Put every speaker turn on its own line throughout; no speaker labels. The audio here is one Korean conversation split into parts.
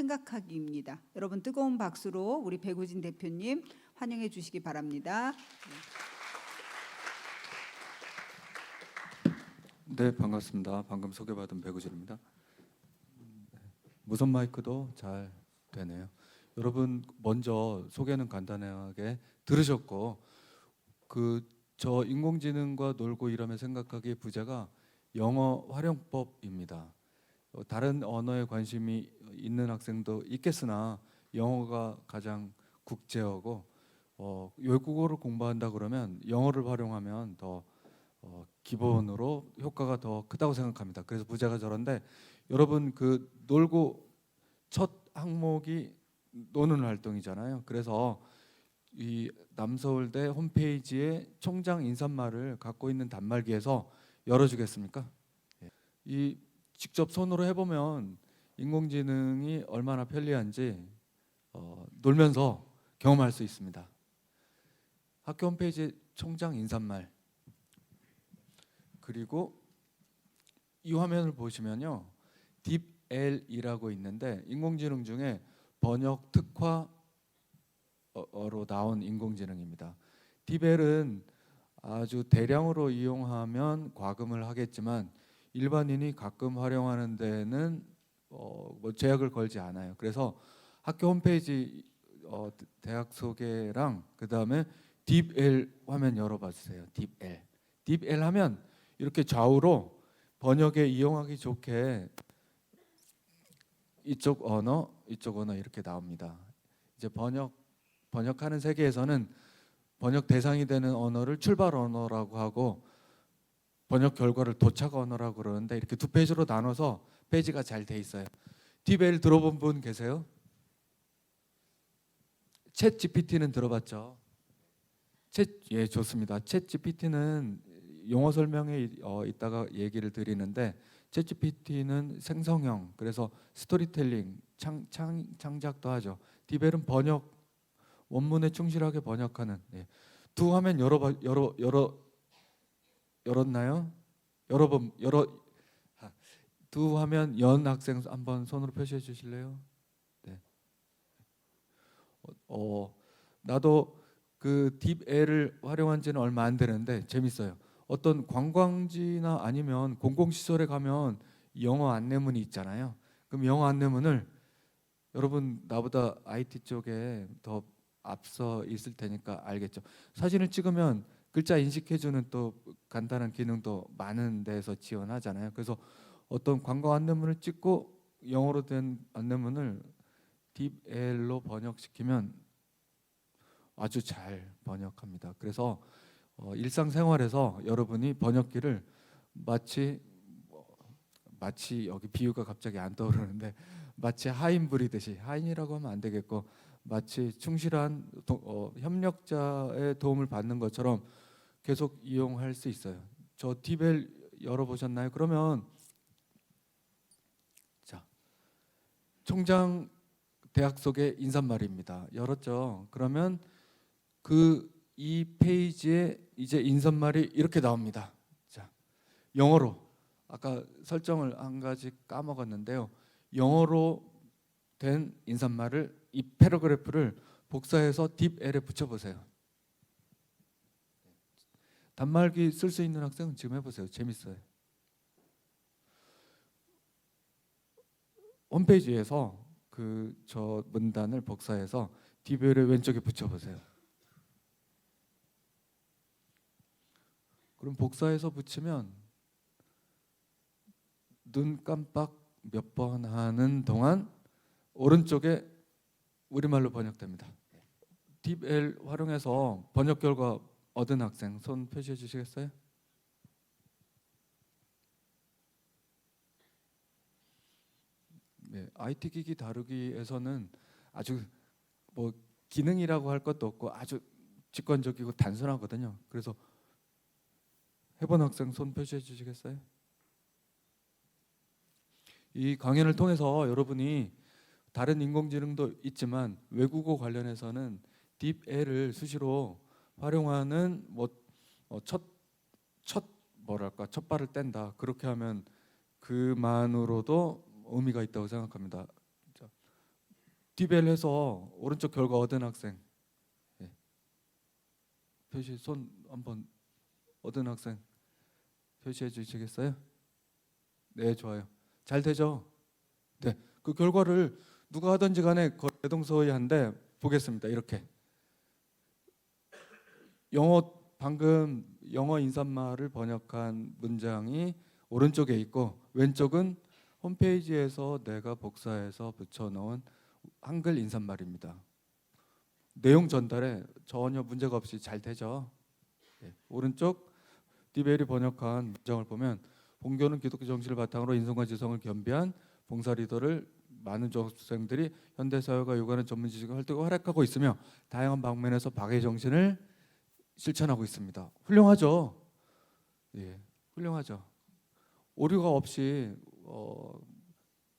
생각하기입니다. 여러분 뜨거운 박수로 우리 배구진 대표님 환영해 주시기 바랍니다.
네, 반갑습니다. 방금 소개받은 배구진입니다. 무선 마이크도 잘 되네요. 여러분 먼저 소개는 간단하게 들으셨고 저 인공지능과 놀고 일하며 생각하기의 부제가 영어 활용법입니다. 다른 언어에 관심이 있는 학생도 있겠으나 영어가 가장 국제어고 외국어를 공부한다 그러면 영어를 활용하면 더 기본으로 효과가 더 크다고 생각합니다. 그래서 부제가 저런데 여러분 놀고 첫 항목이 노는 활동이잖아요. 그래서 이 남서울대 홈페이지에 총장 인사말을 갖고 있는 단말기에서 열어주겠습니까? 이 직접 손으로 해보면 인공지능이 얼마나 편리한지 놀면서 경험할 수 있습니다. 학교 홈페이지 총장 인사말, 그리고 이 화면을 보시면요, 딥L이라고 있는데 인공지능 중에 번역 특화어로 나온 인공지능입니다. 딥L은 아주 대량으로 이용하면 과금을 하겠지만 일반인이 가끔 활용하는 데는 뭐 제약을 걸지 않아요. 그래서 학교 홈페이지 대학 소개랑 그 다음에 딥L 화면 열어봐 주세요. 딥L 하면 이렇게 좌우로 번역에 이용하기 좋게 이쪽 언어 이렇게 나옵니다. 이제 번역하는 세계에서는 번역 대상이 되는 언어를 출발 언어라고 하고 번역 결과를 도착 언어라고 그러는데 이렇게 두 페이지로 나눠서 페이지가 잘 돼 있어요. 딥L 들어본 분 계세요? 챗 GPT는 들어봤죠? 예, 좋습니다. 챗 GPT는 용어 설명에 이따가 얘기를 드리는데 챗 GPT는 생성형, 그래서 스토리텔링, 창작도 하죠. 딥L은 번역, 원문에 충실하게 번역하는. 예. 두 화면 열었나요? 두 화면 연 학생 한번 손으로 표시해 주실래요? 네. 나도 딥L을 활용한 지는 얼마 안 되는데 재밌어요. 어떤 관광지나 아니면 공공시설에 가면 영어 안내문이 있잖아요. 그럼 영어 안내문을 여러분 나보다 IT 쪽에 더 앞서 있을 테니까 알겠죠. 사진을 찍으면 글자 인식해주는 또 간단한 기능도 많은 데서 지원하잖아요. 그래서 어떤 관광 안내문을 찍고 영어로 된 안내문을 딥L로 번역시키면 아주 잘 번역합니다. 그래서 일상생활에서 여러분이 번역기를 마치 여기 비유가 갑자기 안 떠오르는데 마치 하인 부리듯이, 하인이라고 하면 안 되겠고 마치 충실한 협력자의 도움을 받는 것처럼 계속 이용할 수 있어요. 저 딥L 열어보셨나요? 그러면 자, 총장 대학 속의 인사말입니다. 열었죠? 그러면 이 페이지에 이제 인사말이 이렇게 나옵니다. 자, 영어로 아까 설정을 한 가지 까먹었는데요. 영어로 된 인사말을 이 패러그래프를 복사해서 딥L에 붙여보세요. 단말기 쓸 수 있는 학생은 지금 해보세요. 재밌어요. 홈페이지에서 저 문단을 복사해서 딥L의 왼쪽에 붙여보세요. 그럼 복사해서 붙이면 눈 깜빡 몇 번 하는 동안 오른쪽에 우리말로 번역됩니다. 딥L 활용해서 번역 결과 얻은 학생 손 표시해 주시겠어요? 네, IT 기기 다루기에서는 아주 뭐 기능이라고 할 것도 없고 아주 직관적이고 단순하거든요. 그래서 해본 학생 손 표시해 주시겠어요? 이 강연을 통해서 여러분이 다른 인공지능도 있지만 외국어 관련해서는 딥L을 수시로 활용하는 첫 발을 뗀다. 그렇게 하면 그만으로도 의미가 있다고 생각합니다. 디벨 해서 오른쪽 결과 얻은 학생. 예. 표시 손 한번 얻은 학생 표시해 주시겠어요? 네, 좋아요. 잘 되죠? 네. 그 결과를 누가 하든지 간에 대동소이한데 보겠습니다. 이렇게 방금 영어 인사말을 번역한 문장이 오른쪽에 있고 왼쪽은 홈페이지에서 내가 복사해서 붙여놓은 한글 인사말입니다. 내용 전달에 전혀 문제가 없이 잘 되죠. 예. 오른쪽 디벨이 번역한 문장을 보면 본교는 기독교 정신을 바탕으로 인성과 지성을 겸비한 봉사 리더를 많은 조학생들이 현대사회가 요구하는 전문 지식을 활동을 활약하고 있으며 다양한 방면에서 박의 정신을 실천하고 있습니다. 훌륭하죠. 예, 훌륭하죠. 오류가 없이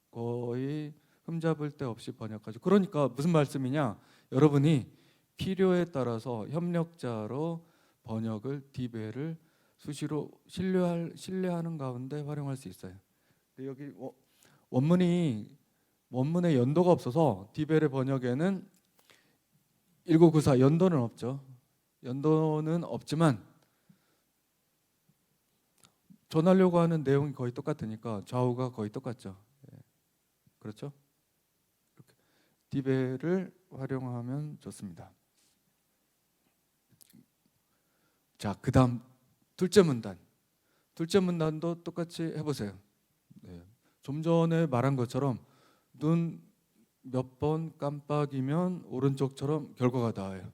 거의 흠잡을 데 없이 번역하죠. 그러니까 무슨 말씀이냐? 여러분이 필요에 따라서 협력자로 번역을 디벨을 수시로 신뢰하는 가운데 활용할 수 있어요. 근데 여기 원문에 연도가 없어서 디벨의 번역에는 1994 연도는 없죠. 연도는 없지만 전하려고 하는 내용이 거의 똑같으니까 좌우가 거의 똑같죠. 예. 그렇죠? 이렇게 디벨을 활용하면 좋습니다. 자, 그다음 둘째 문단. 둘째 문단도 똑같이 해보세요. 네. 좀 전에 말한 것처럼 눈 몇 번 깜빡이면 오른쪽처럼 결과가 나와요.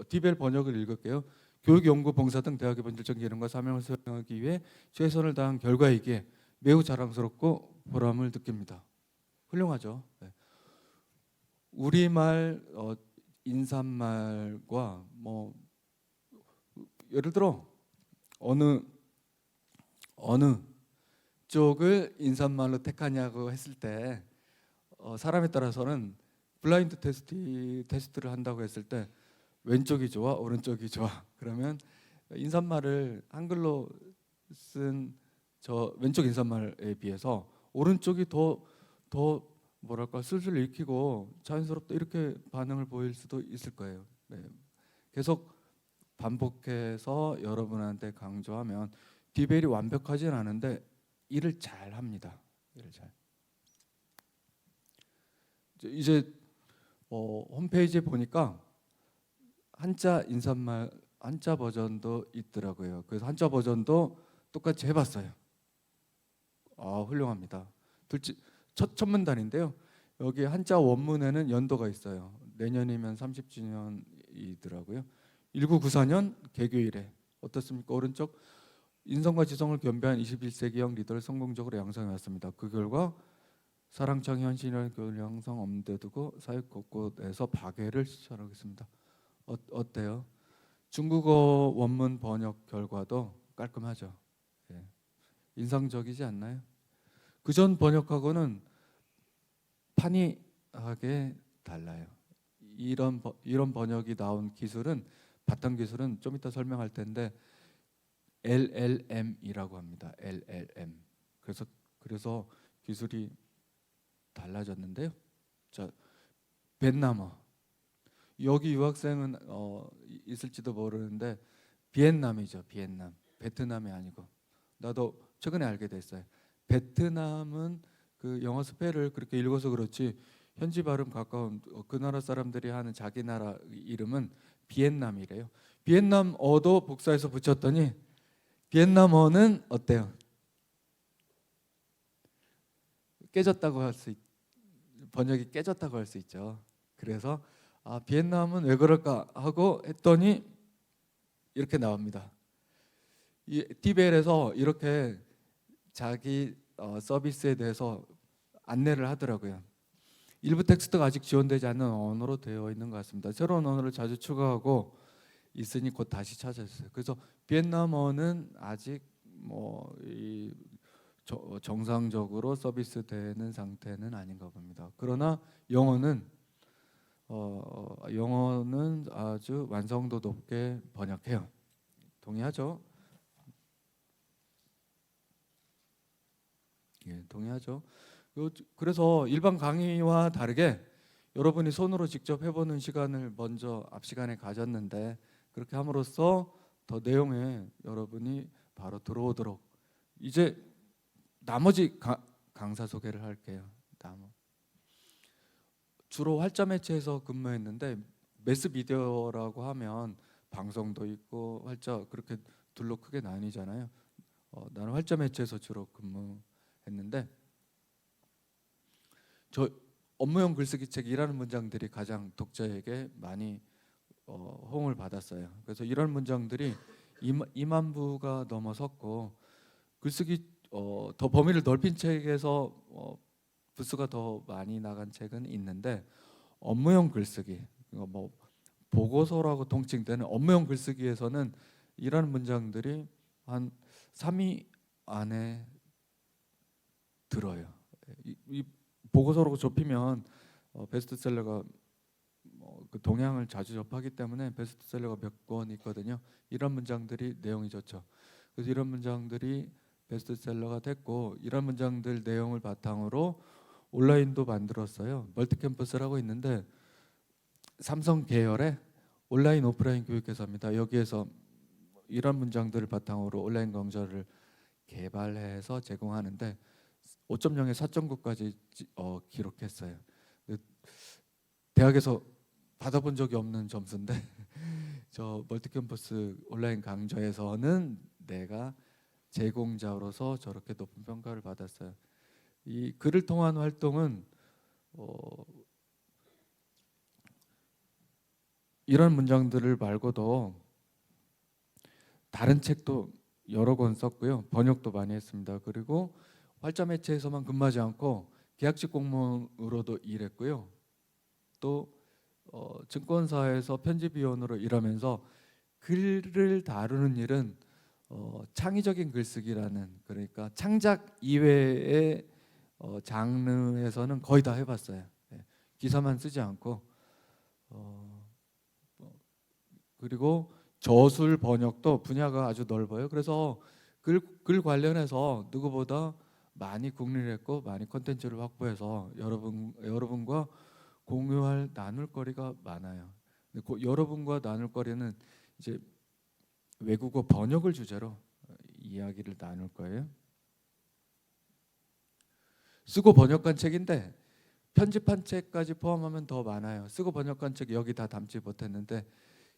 디벨 번역을 읽을게요. 교육, 연구, 봉사 등 대학의 본질적 기능과 사명을 수행하기 위해 최선을 다한 결과이기에 매우 자랑스럽고 보람을 느낍니다. 훌륭하죠. 네. 우리말 인사말과 뭐 예를 들어 어느 쪽을 인사말로 택하냐고 했을 때 사람에 따라서는 블라인드 테스트를 한다고 했을 때 왼쪽이 좋아 오른쪽이 좋아 그러면 인사말을 한글로 쓴 저 왼쪽 인사말에 비해서 오른쪽이 더 뭐랄까 술술 읽히고 자연스럽다 이렇게 반응을 보일 수도 있을 거예요. 네. 계속 반복해서 여러분한테 강조하면 디벨이 완벽하진 않은데 일을 잘 합니다. 일을 잘. 이제 홈페이지에 보니까 한자 인사말 한자 버전도 있더라고요. 그래서 한자 버전도 똑같이 해봤어요. 아, 훌륭합니다. 첫 문단인데요. 여기 한자 원문에는 연도가 있어요. 내년이면 30주년이더라고요. 1994년 개교일에 어떻습니까? 오른쪽 인성과 지성을 겸비한 21세기형 리더를 성공적으로 양성해 왔습니다. 그 결과 사랑청 현실이라는 교훈 양성 엄대 두고 사회 곳곳에서 박애를 실천하고 있습니다. 어때요? 중국어 원문 번역 결과도 깔끔하죠. 예. 인상적이지 않나요? 그전 번역하고는 판이하게 달라요. 이런 번역이 나온 기술은 바탕 기술은 좀 이따 설명할 텐데 LLM이라고 합니다. LLM. 그래서 기술이 달라졌는데요. 자, 베트남어. 여기 유학생은 있을지도 모르는데 비엔남이죠. 비엔남. 베트남이 아니고. 나도 최근에 알게 됐어요. 베트남은 그 영어 스펠을 그렇게 읽어서 그렇지 현지 발음 가까운 그 나라 사람들이 하는 자기 나라 이름은 비엔남이래요. 비엔남어도 복사해서 붙였더니 비엔남어는 어때요? 깨졌다고 번역이 깨졌다고 할 수 있죠. 그래서 비엔남은 왜 그럴까 하고 했더니 이렇게 나옵니다. 이 디벨에서 이렇게 자기 서비스에 대해서 안내를 하더라고요. 일부 텍스트가 아직 지원되지 않는 언어로 되어 있는 것 같습니다. 새로운 언어를 자주 추가하고 있으니 곧 다시 찾아주세요. 그래서 비엔남어는 아직 정상적으로 서비스되는 상태는 아닌가 봅니다. 그러나 영어는 아주 완성도 높게 번역해요. 동의하죠? 예, 동의하죠. 그래서 일반 강의와 다르게 여러분이 손으로 직접 해보는 시간을 먼저 앞 시간에 가졌는데, 그렇게 함으로써 더 내용에 여러분이 바로 들어오도록. 이제 나머지 강사 소개를 할게요. 주로 활자 매체에서 근무했는데, 매스미디어라고 하면 방송도 있고 활자 그렇게 둘로 크게 나뉘잖아요. 나는 활자 매체에서 주로 근무했는데, 저 업무용 글쓰기 책이라는 문장들이 가장 독자에게 많이 호응을 받았어요. 그래서 이런 문장들이 2만 부가 넘어섰고, 글쓰기 더 범위를 넓힌 책에서 부수가 더 많이 나간 책은 있는데, 업무용 글쓰기, 뭐 보고서라고 통칭되는 업무용 글쓰기에서는 이런 문장들이 한 3위 안에 들어요. 이 보고서라고 좁히면 베스트셀러가 그 동향을 자주 접하기 때문에 베스트셀러가 몇 권 있거든요. 이런 문장들이 내용이 좋죠. 그래서 이런 문장들이 베스트셀러가 됐고, 이런 문장들 내용을 바탕으로 온라인도 만들었어요. 멀티캠퍼스라고 있는데, 삼성 계열의 온라인 오프라인 교육회사입니다. 여기에서 이런 문장들을 바탕으로 온라인 강좌를 개발해서 제공하는데 5.0에 4.9까지 기록했어요. 대학에서 받아본 적이 없는 점수인데 저 멀티캠퍼스 온라인 강좌에서는 내가 제공자로서 저렇게 높은 평가를 받았어요. 이 글을 통한 활동은 이런 문장들을 말고도 다른 책도 여러 권 썼고요. 번역도 많이 했습니다. 그리고 활자 매체에서만 근무하지 않고 계약직 공무원으로도 일했고요. 또 증권사에서 편집위원으로 일하면서 글을 다루는 일은 창의적인 글쓰기라는, 그러니까 창작 이외의 장르에서는 거의 다 해봤어요. 기사만 쓰지 않고 그리고 저술 번역도 분야가 아주 넓어요. 그래서 글 관련해서 누구보다 많이 국리를 했고 많이 컨텐츠를 확보해서 여러분과 공유할 나눌 거리가 많아요. 근데 여러분과 나눌 거리는 이제 외국어 번역을 주제로 이야기를 나눌 거예요. 쓰고 번역한 책인데 편집한 책까지 포함하면 더 많아요. 쓰고 번역한 책 여기 다 담지 못했는데,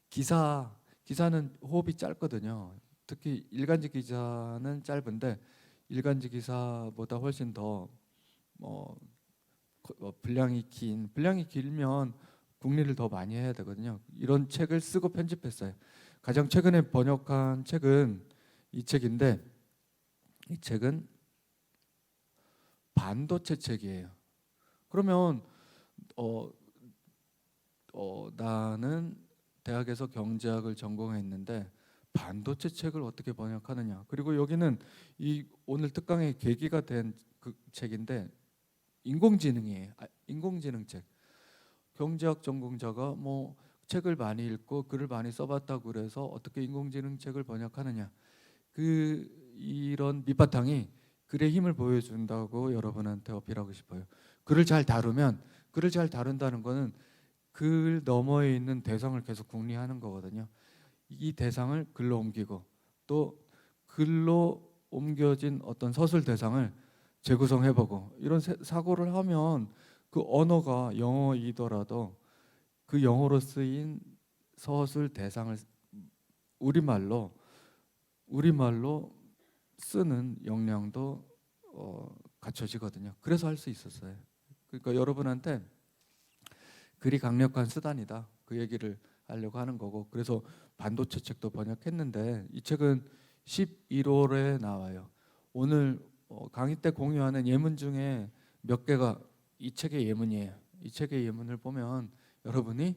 기사는 호흡이 짧거든요. 특히 일간지 기사는 짧은데 일간지 기사보다 훨씬 더 분량이 길면 국리를 더 많이 해야 되거든요. 이런 책을 쓰고 편집했어요. 가장 최근에 번역한 책은 이 책인데, 이 책은 반도체 책이에요. 그러면 나는 대학에서 경제학을 전공했는데 반도체 책을 어떻게 번역하느냐. 그리고 여기는 이 오늘 특강의 계기가 된 그 책인데 인공지능이에요. 인공지능 책. 경제학 전공자가 뭐 책을 많이 읽고 글을 많이 써봤다고 그래서 어떻게 인공지능 책을 번역하느냐. 이런 밑바탕이 글의 힘을 보여준다고 여러분한테 어필하고 싶어요. 글을 잘 다룬다는 거는 글 너머에 있는 대상을 계속 궁리하는 거거든요. 이 대상을 글로 옮기고 또 글로 옮겨진 어떤 서술 대상을 재구성해보고, 이런 사고를 하면 그 언어가 영어이더라도 그 영어로 쓰인 서술 대상을 우리말로 쓰는 역량도 갖춰지거든요. 그래서 할 수 있었어요. 그러니까 여러분한테 글이 강력한 수단이다, 그 얘기를 하려고 하는 거고, 그래서 반도체 책도 번역했는데 이 책은 11월에 나와요. 오늘 강의 때 공유하는 예문 중에 몇 개가 이 책의 예문이에요. 이 책의 예문을 보면 여러분이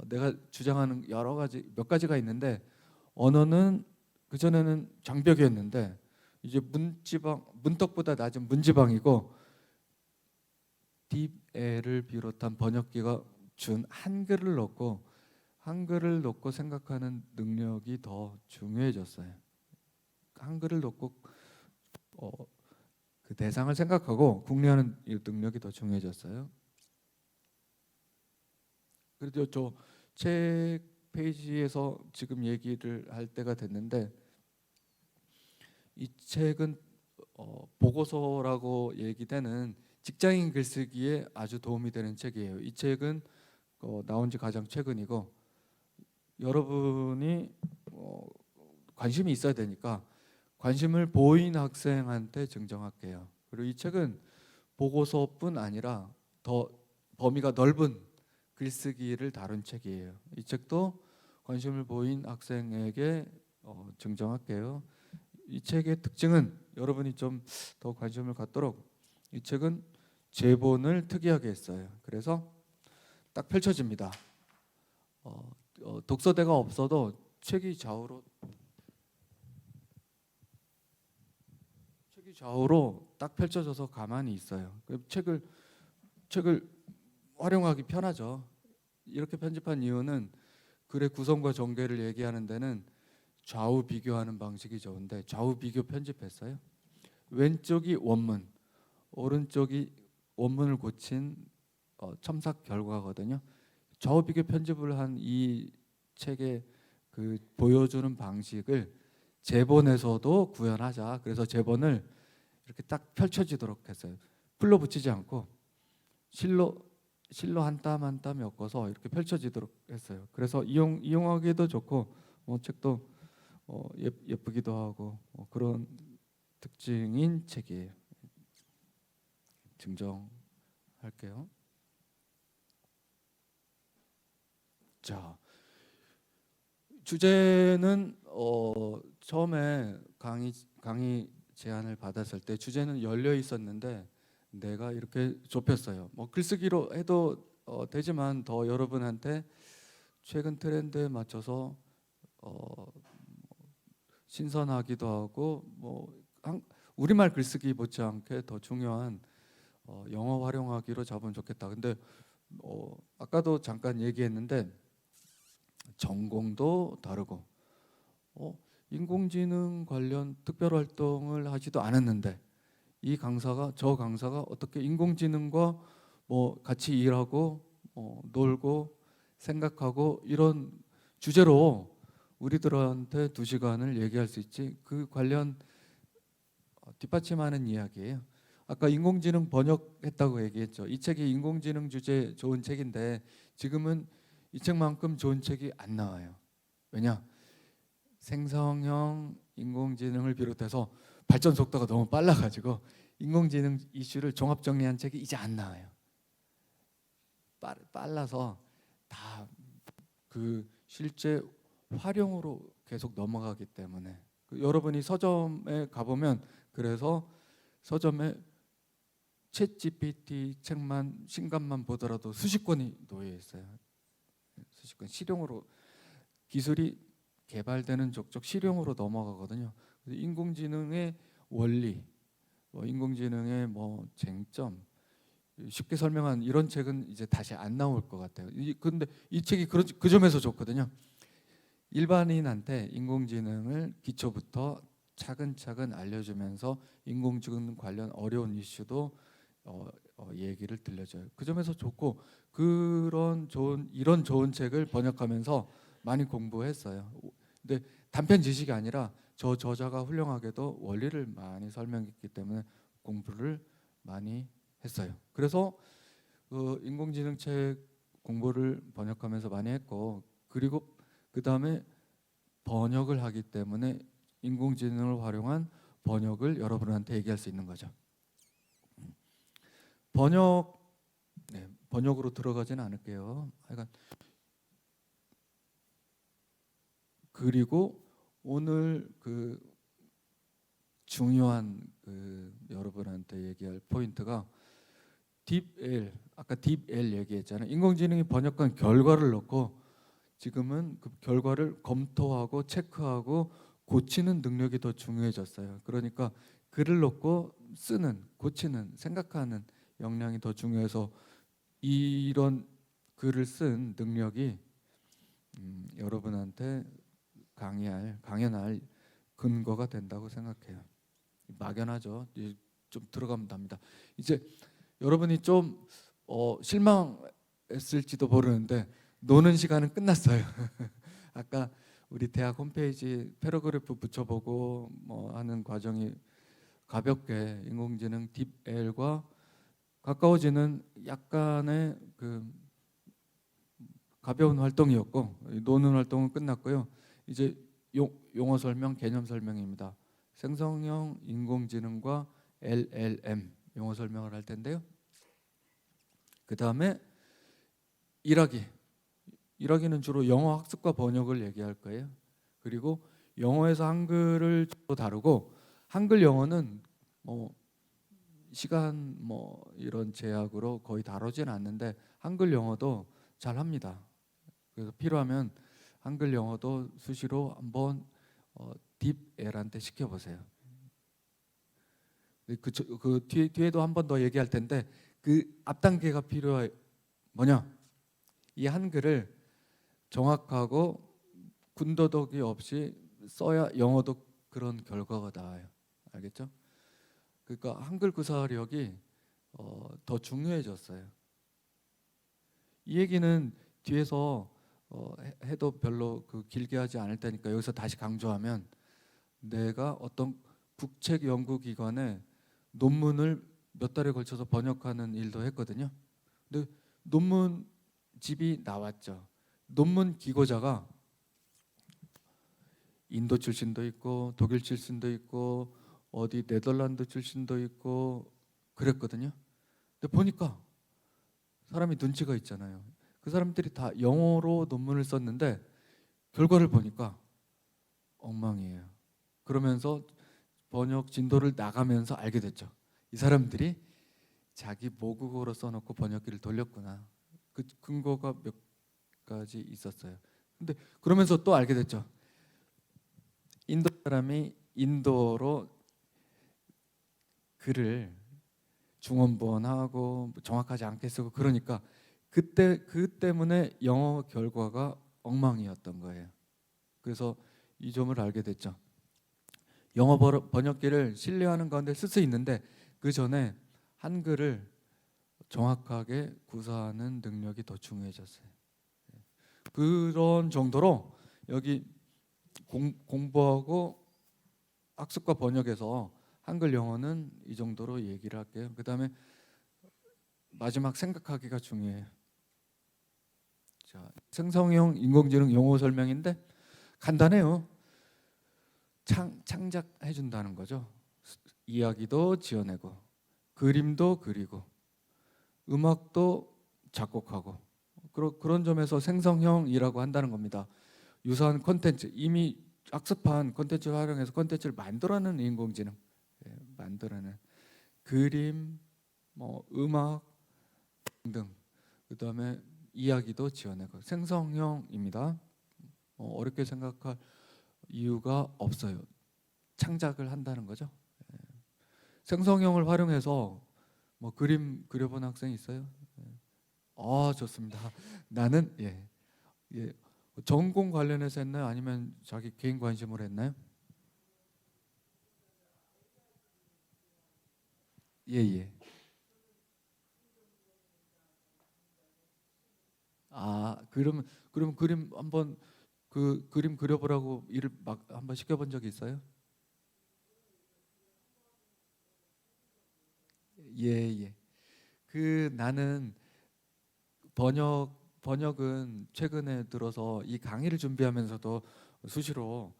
내가 주장하는 여러 가지 몇 가지가 있는데, 언어는 그전에는 장벽이었는데 이제 문턱보다 낮은 문지방이고, 딥에를 비롯한 번역기가 준 한글을 놓고 생각하는 능력이 더 중요해졌어요. 한글을 놓고 그 대상을 생각하고 궁리하는 이 능력이 더 중요해졌어요. 그래도 저 책 페이지에서 지금 얘기를 할 때가 됐는데 이 책은 보고서라고 얘기되는 직장인 글쓰기에 아주 도움이 되는 책이에요. 이 책은 나온 지 가장 최근이고 여러분이 관심이 있어야 되니까 관심을 보인 학생한테 증정할게요. 그리고 이 책은 보고서뿐 아니라 더 범위가 넓은 글쓰기를 다룬 책이에요. 이 책도 관심을 보인 학생에게 증정할게요. 이 책의 특징은 여러분이 좀 더 관심을 갖도록 이 책은 제본을 특이하게 했어요. 그래서 딱 펼쳐집니다. 독서대가 없어도 책이 좌우로 딱 펼쳐져서 가만히 있어요. 그 책을 활용하기 편하죠. 이렇게 편집한 이유는 글의 구성과 전개를 얘기하는 데는 좌우 비교하는 방식이 좋은데 좌우 비교 편집했어요. 왼쪽이 원문, 오른쪽이 원문을 고친 첨삭 결과거든요. 좌우 비교 편집을 한 이 책의 그 보여주는 방식을 제본에서도 구현하자. 그래서 제본을 이렇게 딱 펼쳐지도록 했어요. 풀로 붙이지 않고 실로 한 땀 한 땀 엮어서 이렇게 펼쳐지도록 했어요. 그래서 이용하기도 좋고 책도 예쁘기도 하고 그런 특징인 책이에요. 증정할게요. 자, 주제는 처음에 강의 제안을 받았을 때 주제는 열려 있었는데 내가 이렇게 좁혔어요. 글쓰기로 해도 되지만 더 여러분한테 최근 트렌드에 맞춰서 신선하기도 하고 우리말 글쓰기 못지않게 더 중요한 영어 활용하기로 잡으면 좋겠다. 근데 아까도 잠깐 얘기했는데 전공도 다르고 인공지능 관련 특별 활동을 하지도 않았는데 저 강사가 어떻게 인공지능과 같이 일하고 놀고 생각하고 이런 주제로 우리들한테 2시간을 얘기할 수 있지? 그 관련 뒷받침하는 이야기예요. 아까 인공지능 번역했다고 얘기했죠. 이 책이 인공지능 주제 좋은 책인데 지금은 이 책만큼 좋은 책이 안 나와요. 왜냐? 생성형 인공지능을 비롯해서 발전 속도가 너무 빨라가지고 인공지능 이슈를 종합 정리한 책이 이제 안 나와요. 빨라서 다 그 실제 활용으로 계속 넘어가기 때문에 여러분이 서점에 가보면 그래서 서점에 챗 GPT 책만 신간만 보더라도 수십 권이 놓여 있어요. 수십 권 실용으로 기술이 개발되는 족족 실용으로 넘어가거든요. 인공지능의 원리, 인공지능의 쟁점 쉽게 설명한 이런 책은 이제 다시 안 나올 것 같아요. 근데 이 책이 그 점에서 좋거든요. 일반인한테 인공지능을 기초부터 차근차근 알려주면서 인공지능 관련 어려운 이슈도 얘기를 들려줘요. 그 점에서 좋고 이런 좋은 책을 번역하면서 많이 공부했어요. 근데 단편 지식이 아니라 저 저자가 훌륭하게도 원리를 많이 설명했기 때문에 공부를 많이 했어요. 그래서 인공지능 책 공부를 번역하면서 많이 했고 그리고 그 다음에 번역을 하기 때문에 인공지능을 활용한 번역을 여러분한테 얘기할 수 있는 거죠. 번역으로 들어가지는 않을게요. 하여간 그리고 오늘 중요한 여러분한테 얘기할 포인트가 딥L, 아까 딥L 얘기했잖아요. 인공지능이 번역한 결과를 넣고 지금은 그 결과를 검토하고 체크하고 고치는 능력이 더 중요해졌어요. 그러니까 글을 넣고 쓰는, 고치는, 생각하는 역량이 더 중요해서 이런 글을 쓴 능력이 여러분한테 강연할 근거가 된다고 생각해요. 막연하죠. 좀 들어가면 답니다. 이제 여러분이 좀 실망했을지도 모르는데 노는 시간은 끝났어요. 아까 우리 대학 홈페이지 패러그래프 붙여보고 뭐 하는 과정이 가볍게 인공지능 딥L과 가까워지는 약간의 그 가벼운 활동이었고 노는 활동은 끝났고요. 이제 용어 설명, 개념 설명입니다. 생성형 인공지능과 LLM 용어 설명을 할 텐데요. 그 다음에 일하기는 주로 영어 학습과 번역을 얘기할 거예요. 그리고 영어에서 한글을 또 다루고 한글 영어는 뭐 시간 뭐 이런 제약으로 거의 다루진 않는데 한글 영어도 잘 합니다. 그래서 필요하면 한글 영어도 수시로 한번 딥L한테 시켜보세요. 그 뒤에도 한 번 더 얘기할 텐데 그 앞 단계가 필요해. 뭐냐? 이 한글을 정확하고 군더더기 없이 써야 영어도 그런 결과가 나와요. 알겠죠? 그러니까 한글 구사력이 더 중요해졌어요. 이 얘기는 뒤에서 해도 별로 그 길게 하지 않을 테니까 여기서 다시 강조하면 내가 어떤 국책 연구기관에 논문을 몇 달에 걸쳐서 번역하는 일도 했거든요. 근데 논문집이 나왔죠. 논문 기고자가 인도 출신도 있고 독일 출신도 있고 어디 네덜란드 출신도 있고 그랬거든요. 근데 보니까 사람이 눈치가 있잖아요. 그 사람들이 다 영어로 논문을 썼는데 결과를 보니까 엉망이에요. 그러면서 번역 진도를 나가면서 알게 됐죠. 이 사람들이 자기 모국어로 써놓고 번역기를 돌렸구나. 그 근거가 몇 가지 있었어요. 근데 그러면서 또 알게 됐죠. 인도 사람이 인도로 글을 중원본하고 정확하지 않게 쓰고 그러니까 그 때문에 영어 결과가 엉망이었던 거예요. 그래서 이 점을 알게 됐죠. 영어 번역기를 신뢰하는 가운데 쓸 수 있는데 그 전에 한글을 정확하게 구사하는 능력이 더 중요해졌어요. 그런 정도로 여기 공부하고 학습과 번역에서 한글 영어는 이 정도로 얘기를 할게요. 그 다음에 마지막 생각하기가 중요해요. 자, 생성형 인공지능 용어 설명인데 간단해요. 창작해 준다는 거죠. 이야기도 지어내고 그림도 그리고 음악도 작곡하고 그런 점에서 생성형이라고 한다는 겁니다. 유사한 콘텐츠 이미 학습한 콘텐츠를 활용해서 콘텐츠를 만들어내는 인공지능 만들어내는 그림, 뭐 음악 등등 그다음에 이야기도 지어내고 생성형입니다. 어렵게 생각할 이유가 없어요. 창작을 한다는 거죠. 생성형을 활용해서 뭐 그림 그려본 학생 있어요? 아 좋습니다. 나는 전공 관련해서 했나요? 아니면 자기 개인 관심으로 했나요? 예. 아 그럼 그림 한번 그 그림 그려보라고 일을 막 한번 시켜본 적이 있어요? 예. 그 나는 번역은 최근에 들어서 이 강의를 준비하면서도 수시로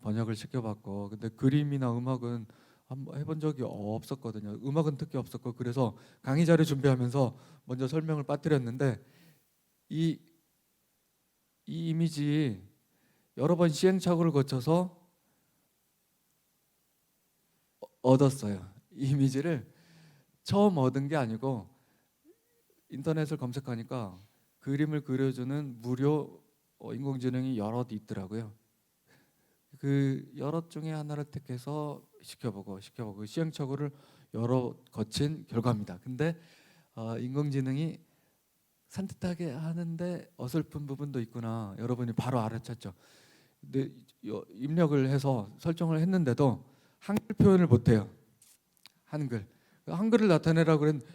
번역을 시켜봤고 근데 그림이나 음악은 한번 해본 적이 없었거든요. 음악은 특히 없었고 그래서 강의 자료 준비하면서 먼저 설명을 빠뜨렸는데 이 이미지 여러 번 시행착오를 거쳐서 얻었어요. 이 이미지를 처음 얻은 게 아니고 인터넷을 검색하니까 그림을 그려주는 무료 인공지능이 여럿 있더라고요. 그 여럿 중에 하나를 택해서 시켜보고 시행착오를 여러 거친 결과입니다. 근데 인공지능이 산뜻하게 하는데 어설픈 부분도 있구나. 여러분이 바로 알아챘죠. 근데 입력을 해서 설정을 했는데도 한글 표현을 못해요. 한글. 한글을 나타내라고 그랬는데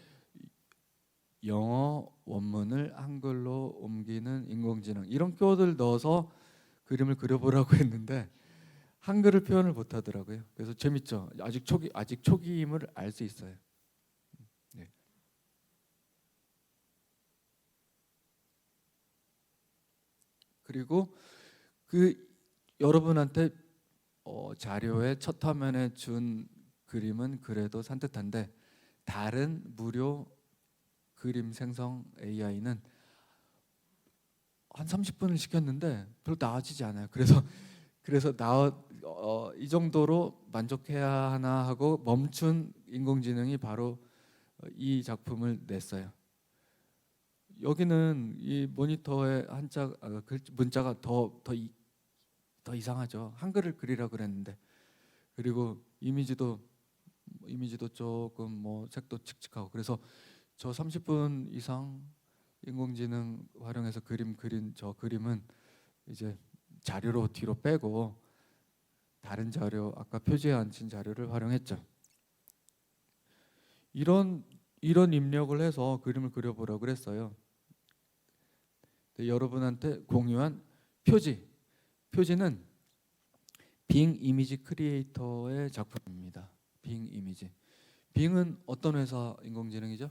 영어 원문을 한글로 옮기는 인공지능 이런 키워드를 넣어서 그림을 그려보라고 했는데 한글을 표현을 못하더라고요. 그래서 재밌죠. 아직 초기임을 알 수 있어요. 네. 그리고 그 여러분한테 자료의 첫 화면에 준 그림은 그래도 산뜻한데 다른 무료 그림 생성 AI는 한 30분을 시켰는데 별로 나아지지 않아요. 그래서 이 정도로 만족해야 하나 하고 멈춘 인공지능이 바로 이 작품을 냈어요. 여기는 이 모니터의 문자가 더 이상하죠. 한글을 그리라 그랬는데 그리고 이미지도 조금 뭐 색도 칙칙하고 그래서 저 30분 이상 인공지능 활용해서 그린 저 그림은 이제 자료로 뒤로 빼고 다른 자료 아까 표지에 앉힌 자료를 활용했죠. 이런 입력을 해서 그림을 그려보라고 그랬어요. 여러분한테 공유한 표지는 빙 이미지 크리에이터의 작품입니다. 빙 이미지. 빙은 어떤 회사 인공지능이죠?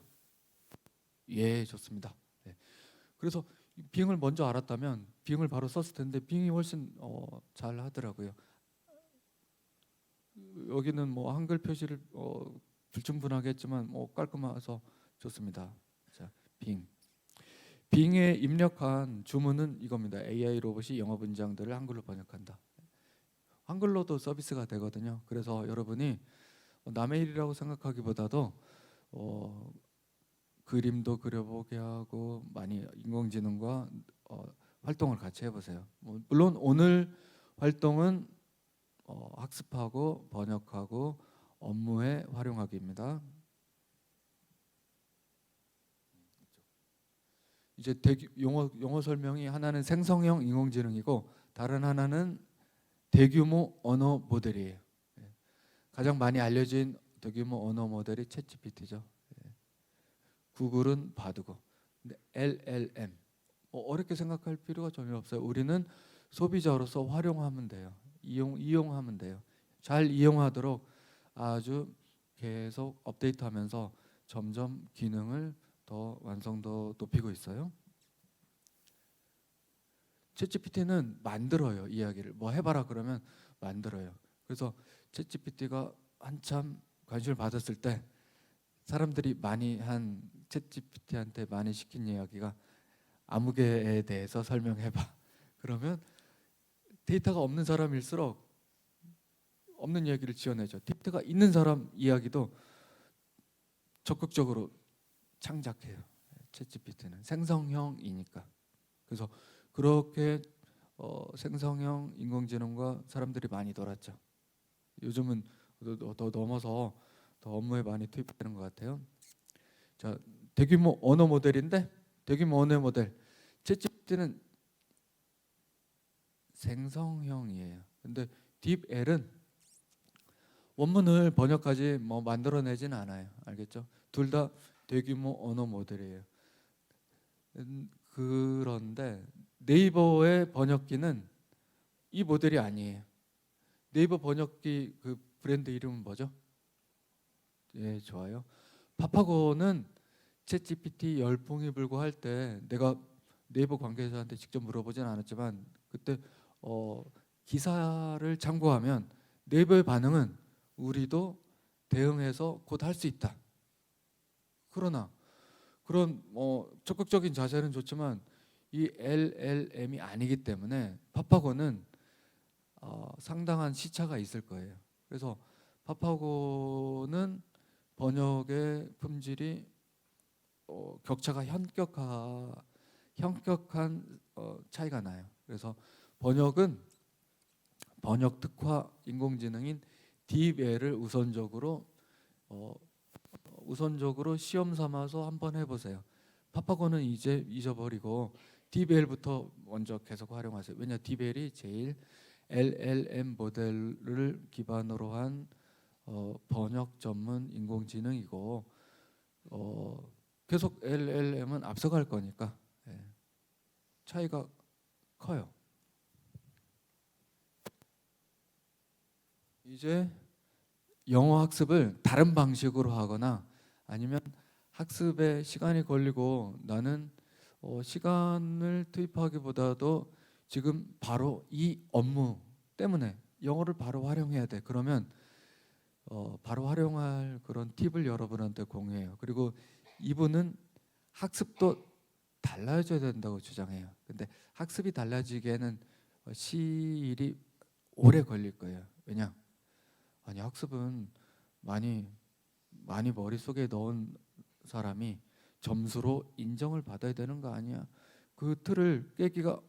예, 좋습니다. 네. 그래서 빙을 먼저 알았다면 빙을 바로 썼을 텐데 빙이 훨씬 잘 하더라고요. 여기는 뭐 한글 표시를 불충분하게 했지만 뭐 깔끔해서 좋습니다. 자, 빙에 입력한 주문은 이겁니다. AI 로봇이 영어 문장들을 한글로 번역한다. 한글로도 서비스가 되거든요. 그래서 여러분이 남의 일이라고 생각하기보다도 그림도 그려보게 하고 많이 인공지능과 활동을 같이 해보세요. 물론 오늘 활동은 학습하고 번역하고 업무에 활용하기입니다. 이제 용어 설명이 하나는 생성형 인공지능이고 다른 하나는 대규모 언어 모델이에요. 가장 많이 알려진 대규모 언어 모델이 챗GPT죠. 구글은 바두고. 근데 LLM 어렵게 생각할 필요가 전혀 없어요. 우리는 소비자로서 활용하면 돼요. 이용하면 돼요. 잘 이용하도록 아주 계속 업데이트하면서 점점 기능을 더 완성도 높이고 있어요. 챗GPT는 만들어요. 이야기를 뭐 해봐라 그러면 만들어요. 그래서 챗GPT가 한참 관심을 받았을 때 사람들이 많이 한 챗GPT한테 많이 시킨 이야기가 아무개에 대해서 설명해봐. 그러면 데이터가 없는 사람일수록 없는 이야기를 지어내죠. 데이터가 있는 사람 이야기도 적극적으로 창작해요. 챗GPT는 생성형이니까. 그래서 그렇게 생성형 인공지능과 사람들이 많이 놀았죠. 요즘은 더 넘어서 더 업무에 많이 투입되는 것 같아요. 자, 대규모 언어 모델인데 대규모 언어 모델 챗GPT는 생성형이에요. 근데 딥L은 원문을 번역하지 뭐 만들어내지는 않아요. 알겠죠? 둘 다 대규모 언어 모델이에요. 그런데 네이버의 번역기는 이 모델이 아니에요. 네이버 번역기 그 브랜드 이름은 뭐죠? 예, 좋아요. 파파고는 챗GPT 열풍이 불고 할 때 내가 네이버 관계자한테 직접 물어보진 않았지만 그때 기사를 참고하면 네이버의 반응은 우리도 대응해서 곧 할 수 있다. 그러나 그런 적극적인 자세는 좋지만 이 LLM이 아니기 때문에 파파고는 상당한 시차가 있을 거예요. 그래서 파파고는 번역의 품질이 격차가 현격한 차이가 나요. 그래서 번역 특화 인공지능인 딥L을 우선적으로 시험 삼아서 한번 해보세요. 파파고는 이제 잊어버리고 딥L부터 먼저 계속 활용하세요. 왜냐 딥L이 제일 LLM 모델을 기반으로 한 번역 전문 인공지능이고 계속 LLM은 앞서갈 거니까 차이가 커요. 이제 영어 학습을 다른 방식으로 하거나 아니면 학습에 시간이 걸리고 나는 시간을 투입하기보다도 지금 바로 이 업무 때문에 영어를 바로 활용해야 돼. 그러면 바로 활용할 그런 팁을 여러분한테 공유해요. 그리고 이분은 학습도 달라져야 된다고 주장해요. 근데 학습이 달라지기에는 시일이 오래 걸릴 거예요. 왜냐? 아니 학습은 많이 머릿속에 넣은 사람이 점수로 인정을 받아야 되는 거 아니야. 그 틀을 깨기가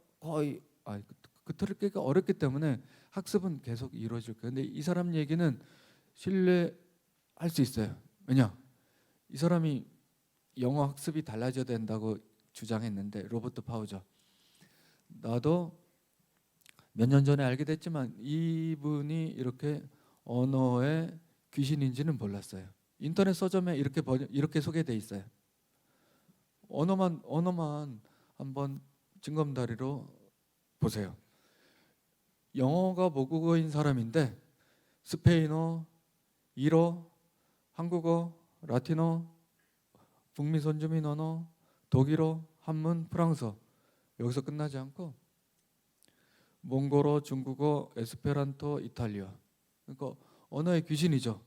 그 틀을 깨기가 어렵기 때문에 학습은 계속 이루어질 거예요. 근데 이 사람 얘기는 신뢰할 수 있어요. 왜냐? 이 사람이 영어 학습이 달라져야 된다고 주장했는데, 로버트 파우저. 나도 몇 년 전에 알게 됐지만 이분이 이렇게 언어의 귀신인지는 몰랐어요. 인터넷 서점에 이렇게 소개돼 있어요. 언어만 한번 징검다리로 보세요. 영어가 모국어인 사람인데 스페인어, 일어, 한국어, 라틴어, 북미 선주민 언어, 독일어, 한문, 프랑스어, 여기서 끝나지 않고 몽골어, 중국어, 에스페란토, 이탈리아. 그러니까 언어의 귀신이죠.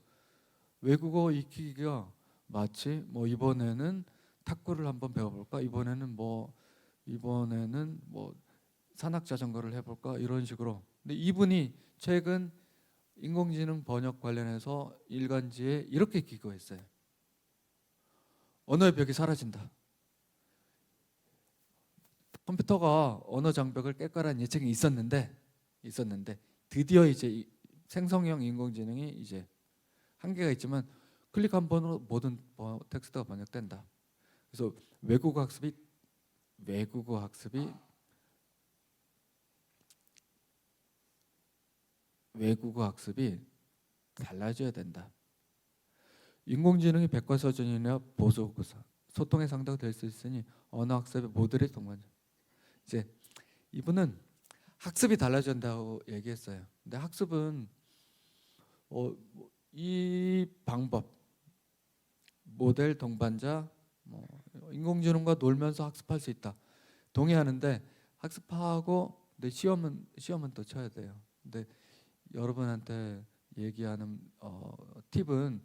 외국어 익히기가 마치 이번에는 탁구를 한번 배워볼까? 이번에는 산악 자전거를 해볼까? 이런 식으로. 근데 이분이 최근 인공지능 번역 관련해서 일간지에 이렇게 기고했어요. 언어의 벽이 사라진다. 컴퓨터가 언어 장벽을 깰 예측이 있었는데 드디어 이제 생성형 인공지능이 이제 한계가 있지만 클릭 한 번으로 모든 텍스트가 번역된다. 그래서 외국어 학습이 달라져야 된다. 인공지능이 백과사전이나 보소고사, 소통의 상대가 될 수 있으니 언어 학습의 모델이 동반자. 이제 이분은 학습이 달라진다고 얘기했어요. 근데 학습은 이 방법, 모델 동반자, 인공지능과 놀면서 학습할 수 있다. 동의하는데 학습하고 근데 시험은 또 쳐야 돼요. 근데 여러분한테 얘기하는 팁은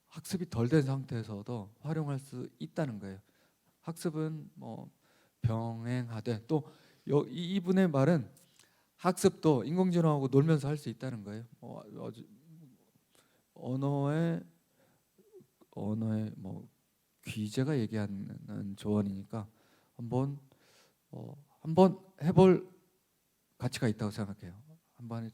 학습이 덜 된 상태에서도 활용할 수 있다는 거예요. 학습은 병행하되 또 이분의 말은 학습도 인공지능하고 놀면서 할 수 있다는 거예요. 언어의 귀재가 얘기하는 조언이니까 한번 해볼 가치가 있다고 생각해요. 한번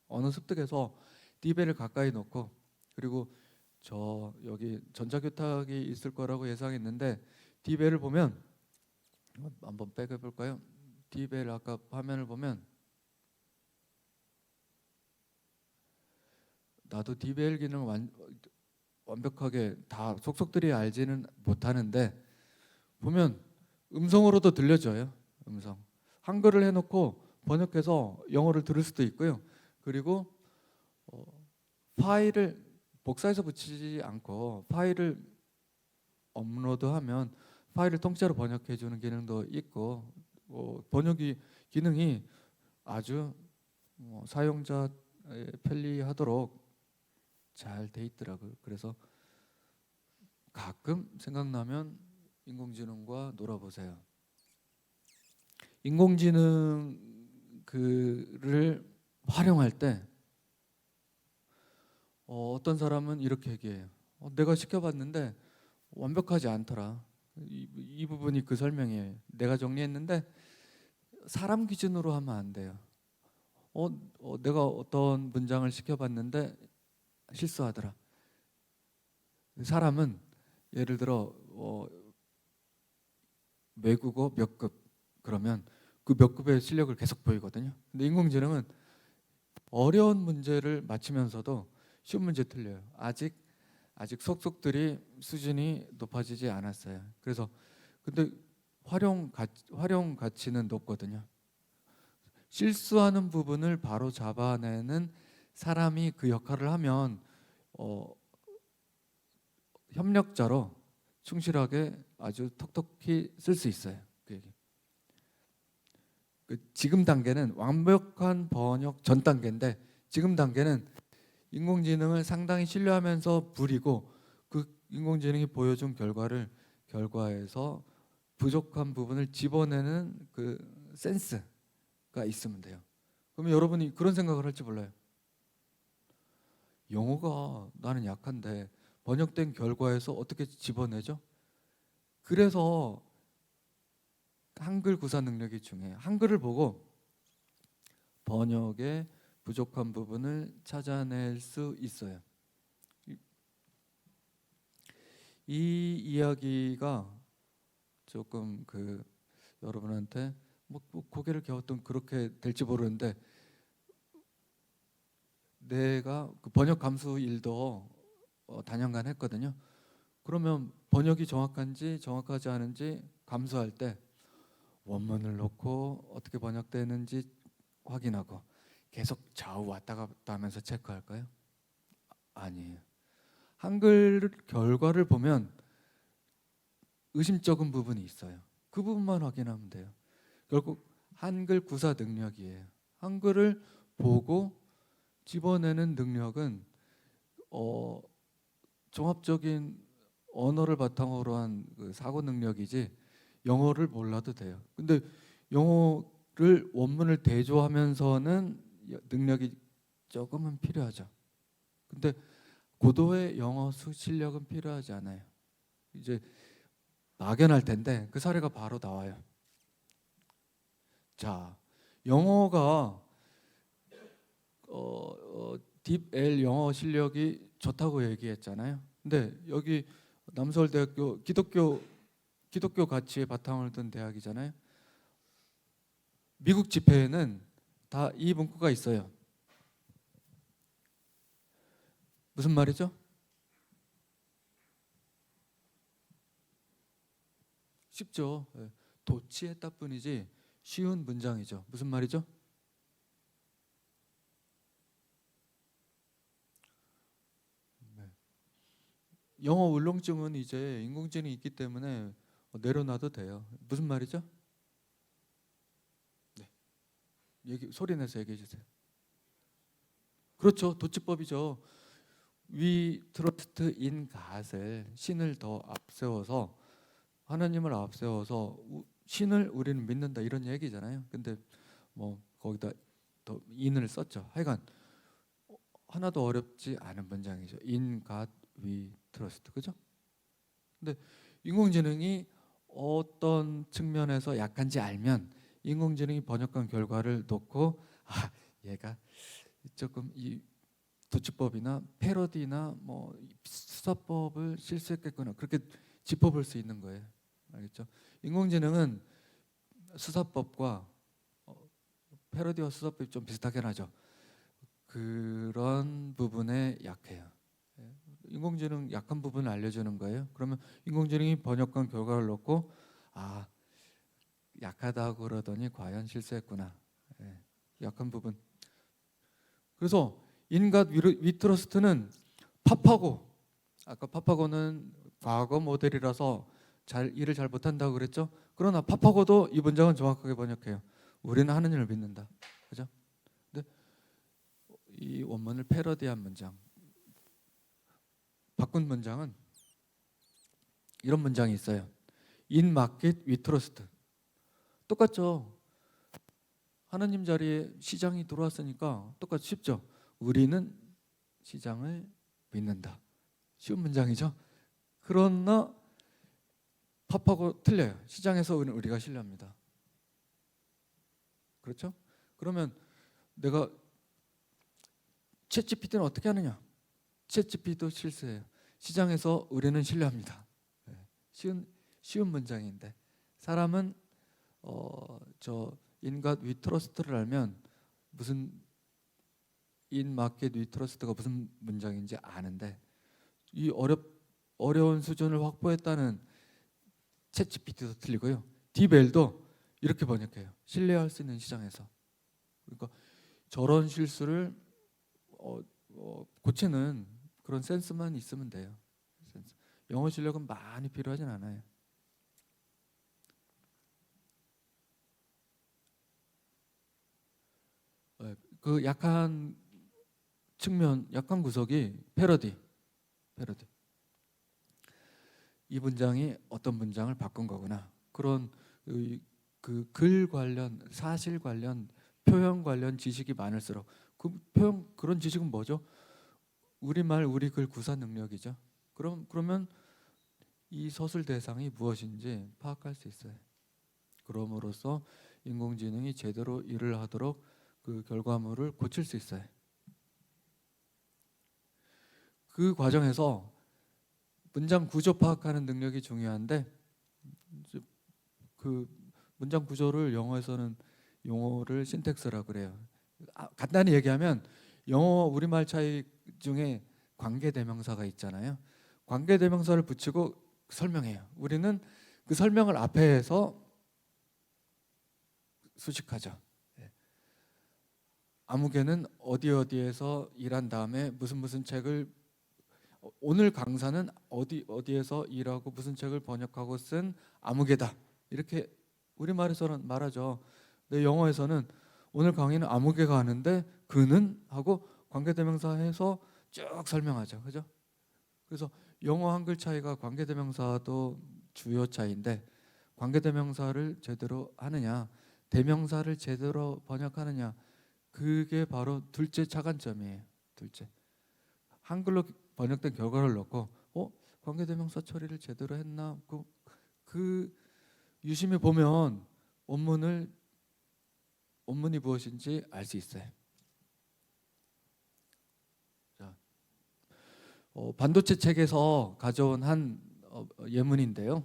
언어 습득해서 디벨을 가까이 놓고, 그리고 저 여기 전자교탁이 있을 거라고 예상했는데 디벨을 보면 한번 백해 볼까요? 디벨 아까 화면을 보면 나도 디벨 기능을 완벽하게 다 속속들이 알지는 못하는데 보면 음성으로도 들려줘요. 음성. 한글을 해놓고 번역해서 영어를 들을 수도 있고요. 그리고 파일을 복사해서 붙이지 않고 파일을 업로드하면 파일을 통째로 번역해주는 기능도 있고 번역이 기능이 아주 사용자 편리하도록 잘 돼 있더라고요. 그래서 가끔 생각나면 인공지능과 놀아보세요. 인공지능 그를 활용할 때 어떤 사람은 이렇게 얘기해요. 내가 시켜봤는데 완벽하지 않더라. 이 부분이 그 설명이에요. 내가 정리했는데 사람 기준으로 하면 안 돼요. 내가 어떤 문장을 시켜봤는데 실수하더라. 사람은 예를 들어 외국어 몇 급 그러면 그 몇 급의 실력을 계속 보이거든요. 근데 인공지능은 어려운 문제를 맞히면서도 쉬운 문제 틀려요. 아직 속속들이 수준이 높아지지 않았어요. 그래서 근데 활용 가치는 높거든요. 실수하는 부분을 바로 잡아내는 사람이 그 역할을 하면 협력자로 충실하게 아주 톡톡히 쓸 수 있어요. 그 얘기. 지금 단계는 완벽한 번역 전 단계인데, 지금 단계는 인공지능을 상당히 신뢰하면서 부리고 그 인공지능이 보여준 결과에서 부족한 부분을 집어내는 그 센스가 있으면 돼요. 그러면 여러분이 그런 생각을 할지 몰라요. 영어가 나는 약한데 번역된 결과에서 어떻게 집어내죠? 그래서 한글 구사 능력이 중요해요. 한글을 보고 번역의 부족한 부분을 찾아낼 수 있어요. 이 이야기가 조금 여러분한테 뭐 고개를 갸우뚱 그렇게 될지 모르는데, 내가 그 번역 감수 일도 단연간 했거든요. 그러면 번역이 정확한지 정확하지 않은지 감수할 때 원문을 놓고 어떻게 번역되는지 확인하고 계속 좌우 왔다 갔다 하면서 체크할까요? 아니에요. 한글 결과를 보면 의심쩍은 부분이 있어요. 그 부분만 확인하면 돼요. 결국 한글 구사 능력이에요. 한글을 보고 집어내는 능력은 종합적인 언어를 바탕으로 한 그 사고 능력이지 영어를 몰라도 돼요. 근데 영어를 원문을 대조하면서는 능력이 조금은 필요하죠. 근데 고도의 영어 실력은 필요하지 않아요. 이제 막연할 텐데 그 사례가 바로 나와요. 자, 영어가 딥L 영어 실력이 좋다고 얘기했잖아요. 근데 여기 남서울대학교 기독교 가치에 바탕을 둔 대학이잖아요. 미국 집회에는 다 이 문구가 있어요. 무슨 말이죠? 쉽죠. 도치했다 뿐이지 쉬운 문장이죠. 무슨 말이죠? 영어 울렁증은 이제 인공지능이 있기 때문에 내려놔도 돼요. 무슨 말이죠? 네. 소리 내서 얘기해 주세요. 그렇죠. 도치법이죠. We trust in God을, 신을 더 앞세워서, 하나님을 앞세워서 신을 우리는 믿는다 이런 얘기잖아요. 근데 뭐 거기다 더 in을 썼죠. 하여간 하나도 어렵지 않은 문장이죠. In God we trust. 그죠? 근데 인공지능이 어떤 측면에서 약한지 알면 인공지능이 번역한 결과를 놓고 얘가 조금 이 도치법이나 패러디나 뭐 수사법을 실수했겠구나, 그렇게 짚어볼 수 있는 거예요. 알겠죠? 인공지능은 수사법과 패러디와 수사법이 좀 비슷하긴 하죠. 그런 부분에 약해요. 인공지능 약한 부분을 알려주는 거예요. 그러면 인공지능이 번역한 결과를 놓고 약하다고 그러더니 과연 실수했구나. 약한 부분. 그래서 인갓 위트러스트는 파파고, 아까 파파고는 과거 모델이라서 일을 잘 못한다고 그랬죠. 그러나 파파고도 이 문장은 정확하게 번역해요. 우리는 하느님을 믿는다. 그죠? 근데 이 원문을 패러디한 문장, 바꾼 문장은 이런 문장이 있어요. In market we trust. 똑같죠. 하나님 자리에 시장이 들어왔으니까 똑같이 쉽죠. 우리는 시장을 믿는다. 쉬운 문장이죠. 그러나 팝하고 틀려요. 시장에서 우리가 신뢰합니다. 그렇죠? 그러면 내가 챗GPT는 어떻게 하느냐? 챗GPT도 실수해요. 시장에서 우리는 신뢰합니다. 쉬운 문장인데 사람은 저 인갓 위트러스트를 알면 무슨 인 마켓 위 트러스트가 무슨 문장인지 아는데 이 어려운 수준을 확보했다는 챗 GPT도 틀리고요. 디벨도 이렇게 번역해요. 신뢰할 수 있는 시장에서. 그러니까 저런 실수를 고치는 그런 센스만 있으면 돼요. 센스. 영어 실력은 많이 필요하진 않아요. 그 약한 측면, 약한 구석이 패러디. 이 문장이 어떤 문장을 바꾼 거구나. 그런 그 글 관련, 사실 관련, 표현 관련 지식이 많을수록 그 표현 그런 지식은 뭐죠? 우리말 우리 글 구사 능력이죠. 그러면 이 서술 대상이 무엇인지 파악할 수 있어요. 그럼으로써 인공지능이 제대로 일을 하도록 그 결과물을 고칠 수 있어요. 그 과정에서 문장 구조 파악하는 능력이 중요한데 그 문장 구조를 영어에서는 용어를 신텍스라고 그래요. 간단히 얘기하면 영어 우리말 차이 중에 관계대명사가 있잖아요. 관계대명사를 붙이고 설명해요. 우리는 그 설명을 앞에서 수식하죠. 아무개는 어디에서 일한 다음에 무슨 책을 오늘 강사는 어디에서 일하고 무슨 책을 번역하고 쓴 아무개다. 이렇게 우리말에서는 말하죠. 근데 영어에서는 오늘 강의는 아무개가 하는데 그는 하고 관계대명사 해서 쭉 설명하죠. 그죠? 그래서 영어 한글 차이가 관계대명사도 주요 차이인데 관계대명사를 제대로 하느냐 대명사를 제대로 번역하느냐 그게 바로 둘째 차관점이에요. 둘째. 한글로 번역된 결과를 넣고 관계대명사 처리를 제대로 했나 그 유심히 보면 원문이 무엇인지 알 수 있어요. 자, 반도체 책에서 가져온 한 예문인데요.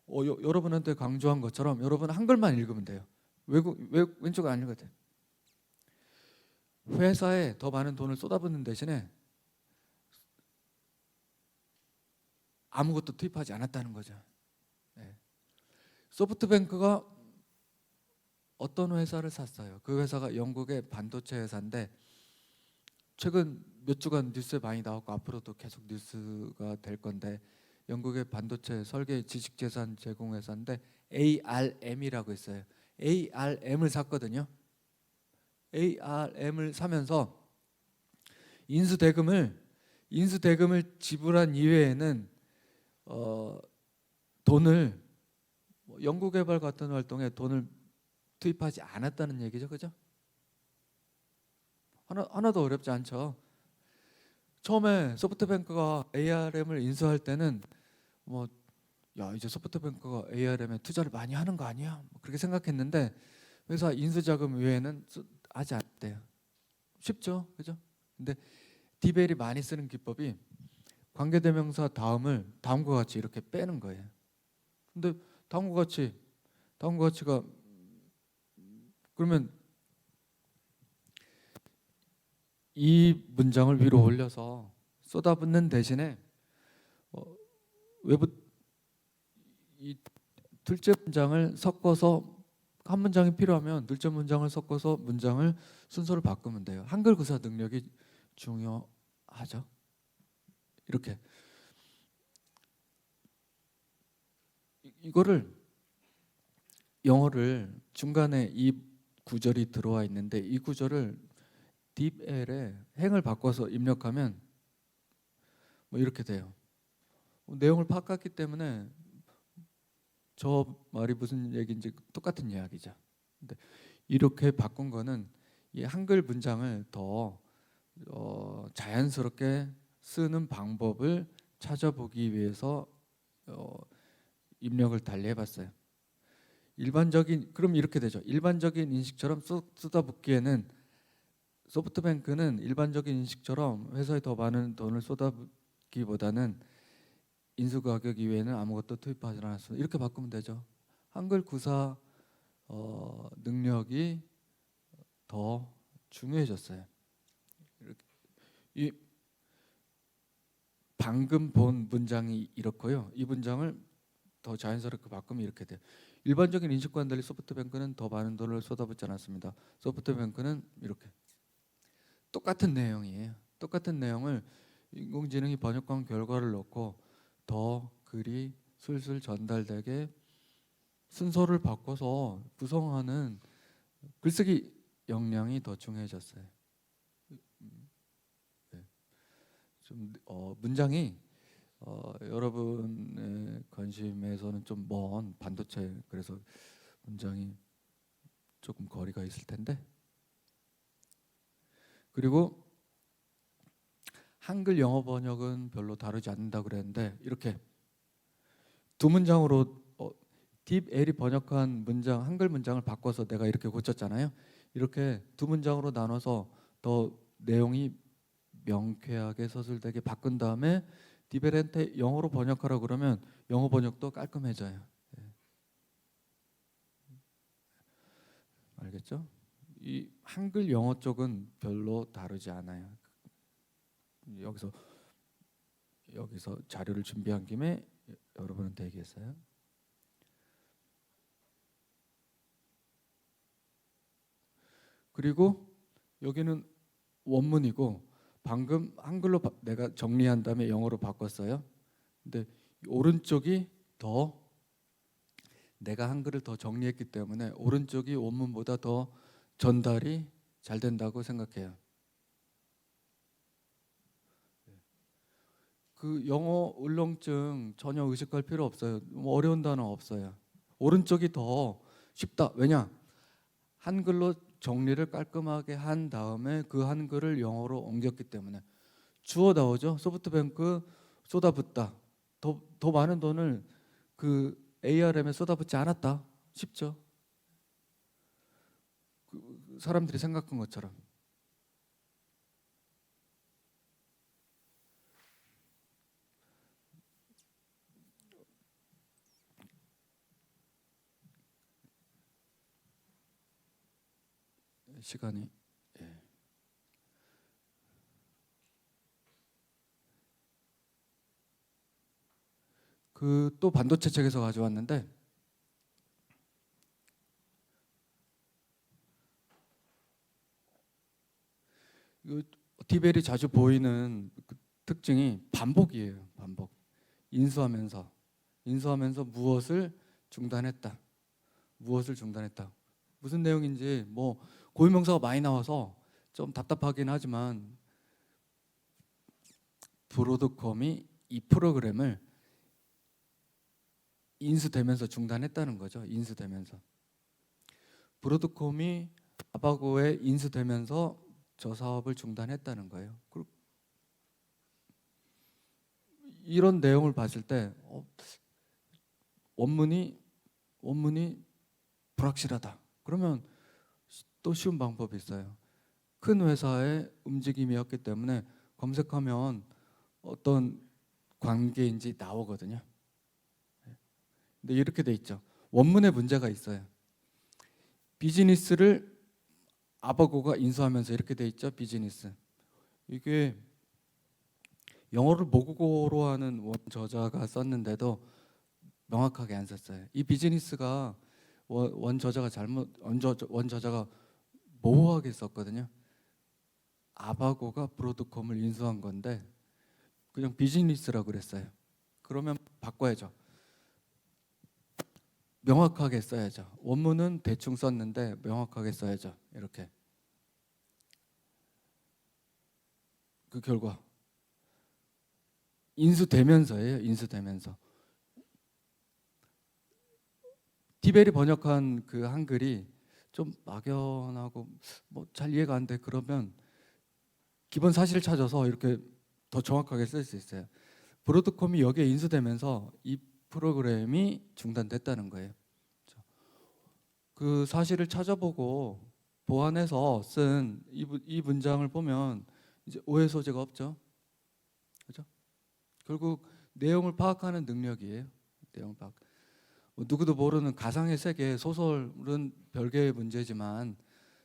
여러분한테 강조한 것처럼 여러분 한글만 읽으면 돼요. 왼쪽 안 읽어도 돼요. 회사에 더 많은 돈을 쏟아붓는 대신에 아무것도 투입하지 않았다는 거죠. 네. 소프트뱅크가 어떤 회사를 샀어요. 그 회사가 영국의 반도체 회사인데 최근 몇 주간 뉴스에 많이 나왔고 앞으로도 계속 뉴스가 될 건데 영국의 반도체 설계 지식재산 제공 회사인데 ARM이라고 있어요. ARM을 샀거든요. ARM을 사면서 인수대금을 지불한 이외에는 돈을 연구개발 같은 활동에 돈을 투입하지 않았다는 얘기죠, 그죠? 하나도 어렵지 않죠. 처음에 소프트뱅크가 ARM을 인수할 때는 이제 소프트뱅크가 ARM에 투자를 많이 하는 거 아니야? 그렇게 생각했는데 회사 인수자금 외에는 하지 않대요. 쉽죠, 그죠? 근데 디벨이 많이 쓰는 기법이 관계대명사 다음과 같이 이렇게 빼는 거예요. 근데 다음과 같이가 그러면 이 문장을 위로 올려서 쏟아붓는 대신에 외부 이 둘째 문장을 섞어서 한 문장이 필요하면 둘째 문장을 섞어서 문장을 순서를 바꾸면 돼요. 한글 구사 능력이 중요하죠. 이렇게 이거를 영어를 중간에 이 구절이 들어와 있는데 이 구절을 딥L에 행을 바꿔서 입력하면 이렇게 돼요. 내용을 파악했기 때문에 저 말이 무슨 얘기인지 똑같은 이야기죠. 근데 이렇게 바꾼 거는 이 한글 문장을 더 자연스럽게 쓰는 방법을 찾아보기 위해서 입력을 달리 해봤어요. 그럼 이렇게 되죠. 일반적인 인식처럼 쏟아붓기에는 소프트뱅크는 일반적인 인식처럼 회사에 더 많은 돈을 쏟아붓기보다는 인수 가격 이외에는 아무것도 투입하지 않았어. 이렇게 바꾸면 되죠. 한글 구사 능력이 더 중요해졌어요. 이렇게. 이 방금 본 문장이 이렇고요. 이 문장을 더 자연스럽게 바꾸면 이렇게 돼요. 일반적인 인식과는 달리 소프트뱅크는 더 많은 돈을 쏟아붓지 않았습니다. 소프트뱅크는 이렇게 똑같은 내용이에요. 똑같은 내용을 인공지능이 번역한 결과를 넣고 더 글이 술술 전달되게 순서를 바꿔서 구성하는 글쓰기 역량이 더 중요해졌어요. 네. 좀 문장이 여러분의 관심에서는 좀 먼 반도체, 그래서 문장이 조금 거리가 있을 텐데, 그리고 한글 영어 번역은 별로 다루지 않는다 그랬는데 이렇게 두 문장으로 딥L이 번역한 문장, 한글 문장을 바꿔서 내가 이렇게 고쳤잖아요. 이렇게 두 문장으로 나눠서 더 내용이 명쾌하게 서술되게 바꾼 다음에 딥L한테 영어로 번역하라 그러면 영어 번역도 깔끔해져요. 예. 알겠죠? 이 한글 영어 쪽은 별로 다루지 않아요. 여기서 자료를 준비한 김에 여러분한테 얘기했어요. 그리고 여기는 원문이고 방금 한글로 내가 정리한 다음에 영어로 바꿨어요. 근데 오른쪽이 더 내가 한글을 더 정리했기 때문에 오른쪽이 원문보다 더 전달이 잘 된다고 생각해요. 그 영어 울렁증 전혀 의식할 필요 없어요. 뭐 어려운 단어 없어요. 오른쪽이 더 쉽다. 왜냐? 한글로 정리를 깔끔하게 한 다음에 그 한글을 영어로 옮겼기 때문에 주어 나오죠. 소프트뱅크 쏟아붓다. 더 많은 돈을 그 ARM에 쏟아붓지 않았다. 쉽죠. 그 사람들이 생각한 것처럼. 시간이 예. 그 또 반도체 책에서 가져왔는데 디벨이 자주 보이는 그 특징이 반복이에요. 반복. 인수하면서 무엇을 중단했다. 무엇을 중단했다. 무슨 내용인지 뭐 고유명사가 많이 나와서 좀 답답하긴 하지만 브로드컴이 이 프로그램을 인수되면서 중단했다는 거죠. 인수되면서 브로드컴이 아바고에 인수되면서 저 사업을 중단했다는 거예요. 이런 내용을 봤을 때 원문이 불확실하다. 그러면 또 쉬운 방법이 있어요. 큰 회사의 움직임이었기 때문에 검색하면 어떤 관계인지 나오거든요. 근데 이렇게 돼 있죠. 원문에 문제가 있어요. 비즈니스를 아바고가 인수하면서 이렇게 돼 있죠. 비즈니스. 이게 영어를 모국어로 하는 원 저자가 썼는데도 명확하게 안 썼어요. 이 비즈니스가 원 저자가 원 저자가 모호하게 썼거든요. 아바고가 브로드컴을 인수한 건데 그냥 비즈니스라고 그랬어요. 그러면 바꿔야죠. 명확하게 써야죠. 원문은 대충 썼는데 명확하게 써야죠. 이렇게. 그 결과 인수되면서예요. 인수되면서. 디벨이 번역한 그 한글이 좀 막연하고 뭐 잘 이해가 안 돼. 그러면 기본 사실을 찾아서 이렇게 더 정확하게 쓸 수 있어요. 브로드컴이 여기에 인수되면서 이 프로그램이 중단됐다는 거예요. 그 사실을 찾아보고 보완해서 쓴 이 문장을 보면 이제 오해 소지가 없죠. 그렇죠? 결국 내용을 파악하는 능력이에요. 내용 파악. 누구도 모르는 가상의 세계, 소설은 별개의 문제지만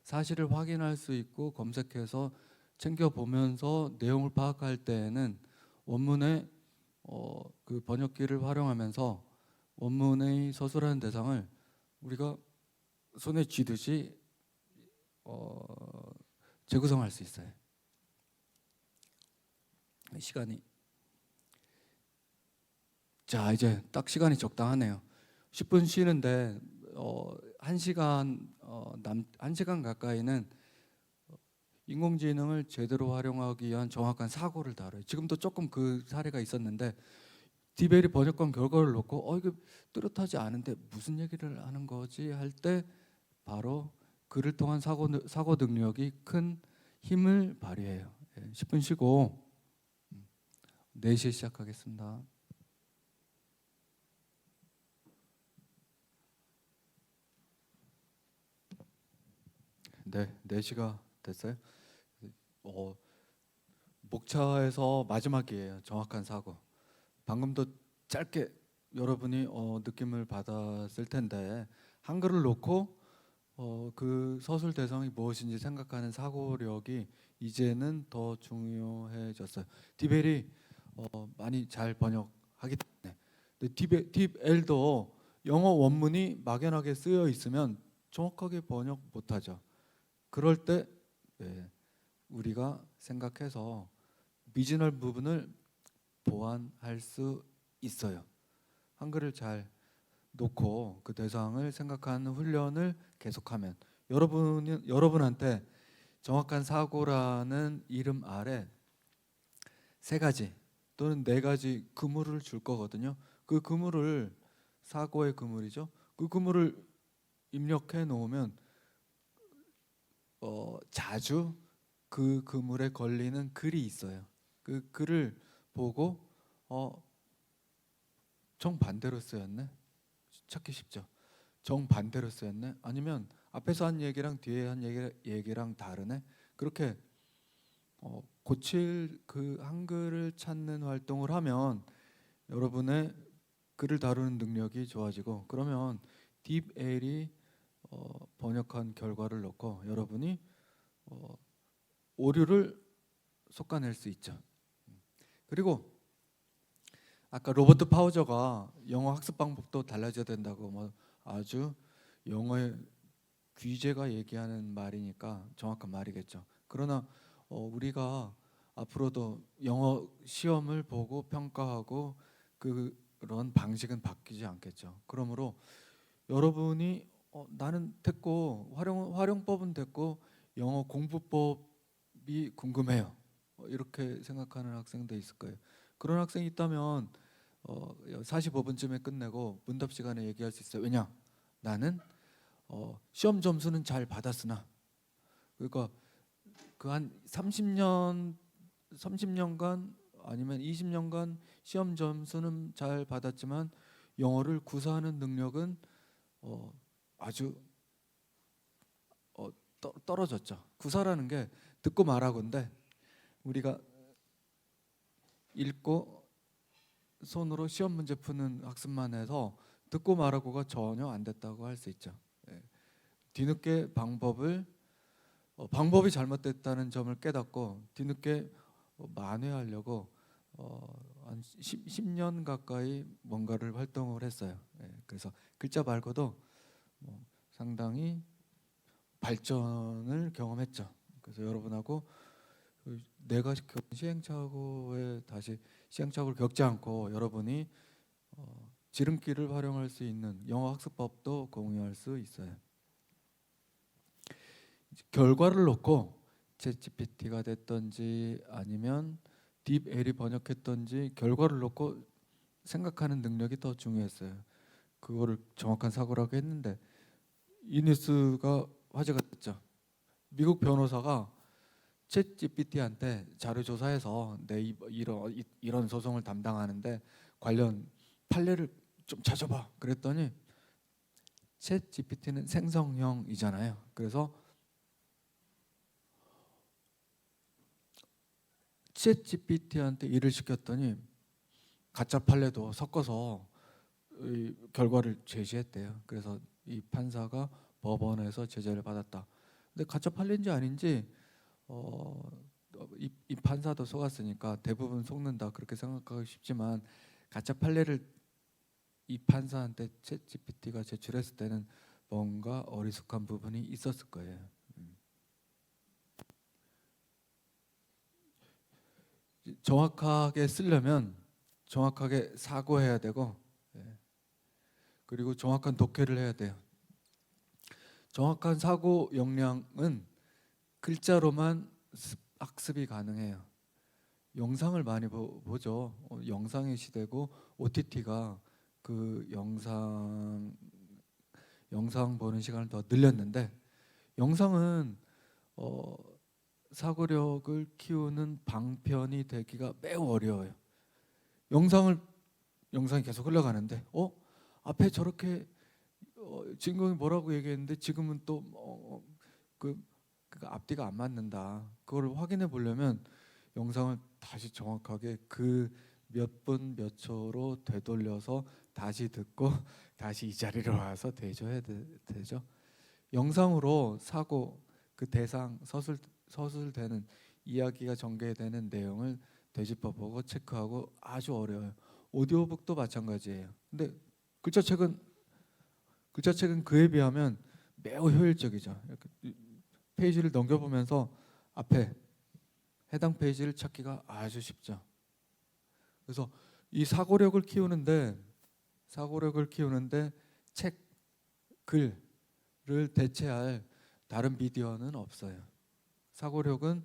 사실을 확인할 수 있고 검색해서 챙겨보면서 내용을 파악할 때에는 원문의 그 번역기를 활용하면서 원문의 서술하는 대상을 우리가 손에 쥐듯이 재구성할 수 있어요. 시간이 자 이제 딱 시간이 적당하네요. 10분 쉬는데 1시간 1시간 가까이는 인공지능을 제대로 활용하기 위한 정확한 사고를 다뤄요. 지금도 조금 그 사례가 있었는데 디베리 번역관 결과를 놓고 이거 뚜렷하지 않은데 무슨 얘기를 하는 거지 할 때 바로 그를 통한 사고 능력이 큰 힘을 발휘해요. 10분 쉬고 4시에 시작하겠습니다. 네, 4시가 됐어요. 목차에서 마지막이에요. 정확한 사고. 방금도 짧게 여러분이 느낌을 받았을 텐데 한글을 놓고 그 서술 대상이 무엇인지 생각하는 사고력이 이제는 더 중요해졌어요. 디벨이 많이 잘 번역하기 때문에. 근데 딥엘도 영어 원문이 막연하게 쓰여 있으면 정확하게 번역 못하죠. 그럴 때 우리가 생각해서 미지널 부분을 보완할 수 있어요. 한글을 잘 놓고 그 대상을 생각하는 훈련을 계속하면 여러분한테 정확한 사고라는 이름 아래 3가지 또는 4가지 그물을 줄 거거든요. 그 그물을 사고의 그물이죠. 그 그물을 입력해 놓으면 자주 그 그물에 걸리는 글이 있어요. 그 글을 보고 정반대로 쓰였네. 찾기 쉽죠. 정반대로 쓰였네. 아니면 앞에서 한 얘기랑 뒤에 한 얘기랑 다르네. 그렇게 고칠 그 한글을 찾는 활동을 하면 여러분의 글을 다루는 능력이 좋아지고 그러면 딥엘이 번역한 결과를 넣고 여러분이 오류를 솎아낼 수 있죠. 그리고 아까 로버트 파우저가 영어 학습 방법도 달라져야 된다고 아주 영어의 귀재가 얘기하는 말이니까 정확한 말이겠죠. 그러나 우리가 앞으로도 영어 시험을 보고 평가하고 그런 방식은 바뀌지 않겠죠. 그러므로 여러분이 나는 됐고 활용법은 됐고 영어 공부법이 궁금해요. 이렇게 생각하는 학생도 있을 거예요. 그런 학생이 있다면 45분쯤에 끝내고 문답 시간에 얘기할 수 있어요. 왜냐? 나는 시험 점수는 잘 받았으나 그러니까 그 한 30년간 아니면 20년간 시험 점수는 잘 받았지만 영어를 구사하는 능력은 아주 떨어졌죠. 구사라는 게 듣고 말하고인데 우리가 읽고 손으로 시험 문제 푸는 학습만 해서 듣고 말하고가 전혀 안 됐다고 할 수 있죠. 뒤늦게 방법이 잘못됐다는 점을 깨닫고 뒤늦게 만회하려고 한 10년 가까이 뭔가를 활동을 했어요. 그래서 글자 말고도 상당히 발전을 경험했죠. 그래서 여러분하고 내가 겪은 시행착오를 겪지 않고 여러분이 지름길을 활용할 수 있는 영어 학습법도 공유할 수 있어요. 결과를 놓고 챗GPT가 됐든지 아니면 딥엘이 번역했든지 결과를 놓고 생각하는 능력이 더 중요했어요. 그거를 정확한 사고라고 했는데 이 뉴스가 화제가 됐죠. 미국 변호사가 챗GPT한테 자료 조사해서 내 이런 소송을 담당하는데 관련 판례를 좀 찾아봐. 그랬더니 챗GPT는 생성형이잖아요. 그래서 챗GPT한테 일을 시켰더니 가짜 판례도 섞어서 결과를 제시했대요. 그래서 이 판사가 법원에서 제재를 받았다. 근데 가짜 판례인지 아닌지 이 판사도 속았으니까 대부분 속는다 그렇게 생각하기 쉽지만 가짜 판례를 이 판사한테 챗GPT가 제출했을 때는 뭔가 어리숙한 부분이 있었을 거예요. 정확하게 쓰려면 정확하게 사고해야 되고, 예. 그리고 정확한 독해를 해야 돼요. 정확한 사고 역량은 글자로만 학습이 가능해요. 영상을 많이 보죠. 영상의 시대고 OTT가 그 영상 보는 시간을 더 늘렸는데 영상은 사고력을 키우는 방편이 되기가 매우 어려워요. 영상이 계속 흘러가는데 앞에 저렇게 주인공이 뭐라고 얘기했는데 지금은 또 그 앞뒤가 안 맞는다. 그걸 확인해 보려면 영상을 다시 정확하게 그 몇 분 몇 초로 되돌려서 다시 듣고 다시 이 자리로 와서 대조해야 되죠. 영상으로 사고 그 대상 서술되는 이야기가 전개되는 내용을 되짚어보고 체크하고 아주 어려워요. 오디오북도 마찬가지예요. 근데 글자책은 그에 비하면 매우 효율적이죠. 이렇게 페이지를 넘겨보면서 앞에 해당 페이지를 찾기가 아주 쉽죠. 그래서 이 사고력을 키우는데 책, 글을 대체할 다른 미디어는 없어요. 사고력을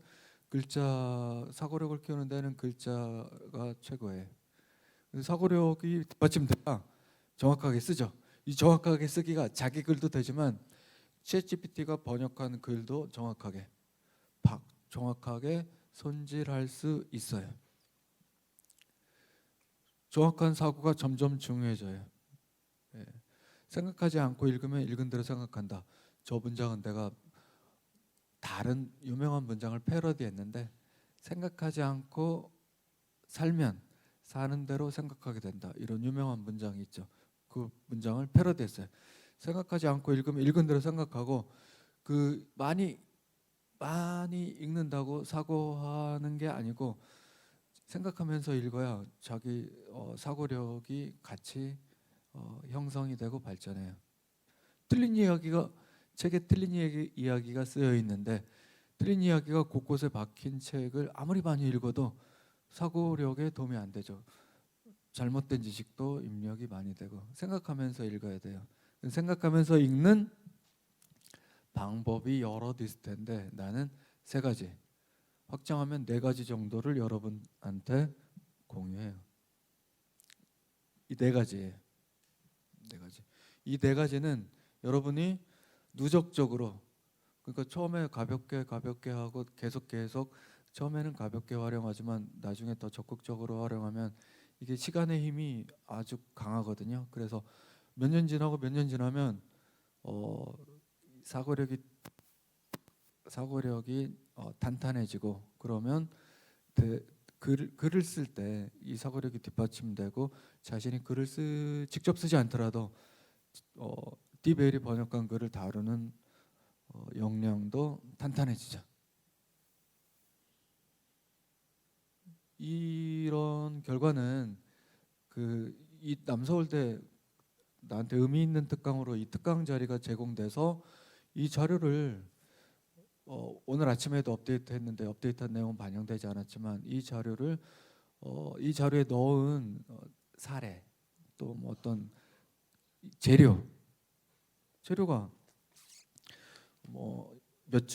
키우는 데는 글자가 최고예요. 사고력이 뒷받침돼야 정확하게 쓰죠. 이 정확하게 쓰기가 자기 글도 되지만 챗GPT가 번역한 글도 정확하게 손질할 수 있어요. 정확한 사고가 점점 중요해져요. 예. 생각하지 않고 읽으면 읽은 대로 생각한다. 저 문장은 내가 다른 유명한 문장을 패러디했는데 생각하지 않고 살면 사는 대로 생각하게 된다. 이런 유명한 문장이 있죠. 그 문장을 패러디했어요. 생각하지 않고 읽으면 읽은 대로 생각하고 그 많이 읽는다고 사고하는 게 아니고 생각하면서 읽어야 자기 사고력이 같이 형성이 되고 발전해요. 책에 틀린 이야기가 쓰여 있는데 틀린 이야기가 곳곳에 박힌 책을 아무리 많이 읽어도 사고력에 도움이 안 되죠. 잘못된 지식도 입력이 많이 되고 생각하면서 읽어야 돼요. 생각하면서 읽는 방법이 여럿 있을 텐데 나는 3가지, 확장하면 4가지 정도를 여러분한테 공유해요. 이 4가지예요. 4가지. 이 4가지는 여러분이 누적적으로, 그러니까 처음에 가볍게 하고 계속 처음에는 가볍게 활용하지만 나중에 더 적극적으로 활용하면 이게 시간의 힘이 아주 강하거든요. 그래서 몇 년 지나면 사고력이 탄탄해지고 그러면 글을 쓸 때 이 사고력이 뒷받침되고 자신이 글을 직접 쓰지 않더라도 디베일이 번역한 글을 다루는 역량도 탄탄해지죠. 이런 결과는 이 남서울대 나한테 의미 있는 특강으로 이 특강 자리가 제공돼서 이 자료를 오늘 아침에도 업데이트했는데 업데이트한 내용은 반영되지 않았지만 이 자료에 넣은 사례 또 뭐 어떤 재료가 뭐 몇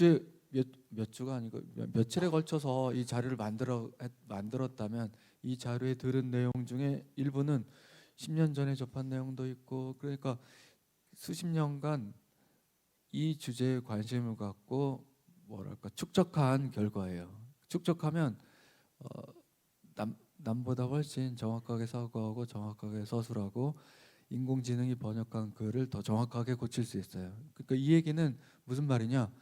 주가 아니고 며칠에 걸쳐서 이 자료를 만들었다면 이 자료에 들은 내용 중에 일부는 10년 전에 접한 내용도 있고 그러니까 수십 년간 이 주제에 관심을 갖고 축적한 결과예요. 축적하면 남보다 훨씬 정확하게 사고하고 정확하게 서술하고 인공지능이 번역한 글을 더 정확하게 고칠 수 있어요. 그러니까 이 얘기는 무슨 말이냐?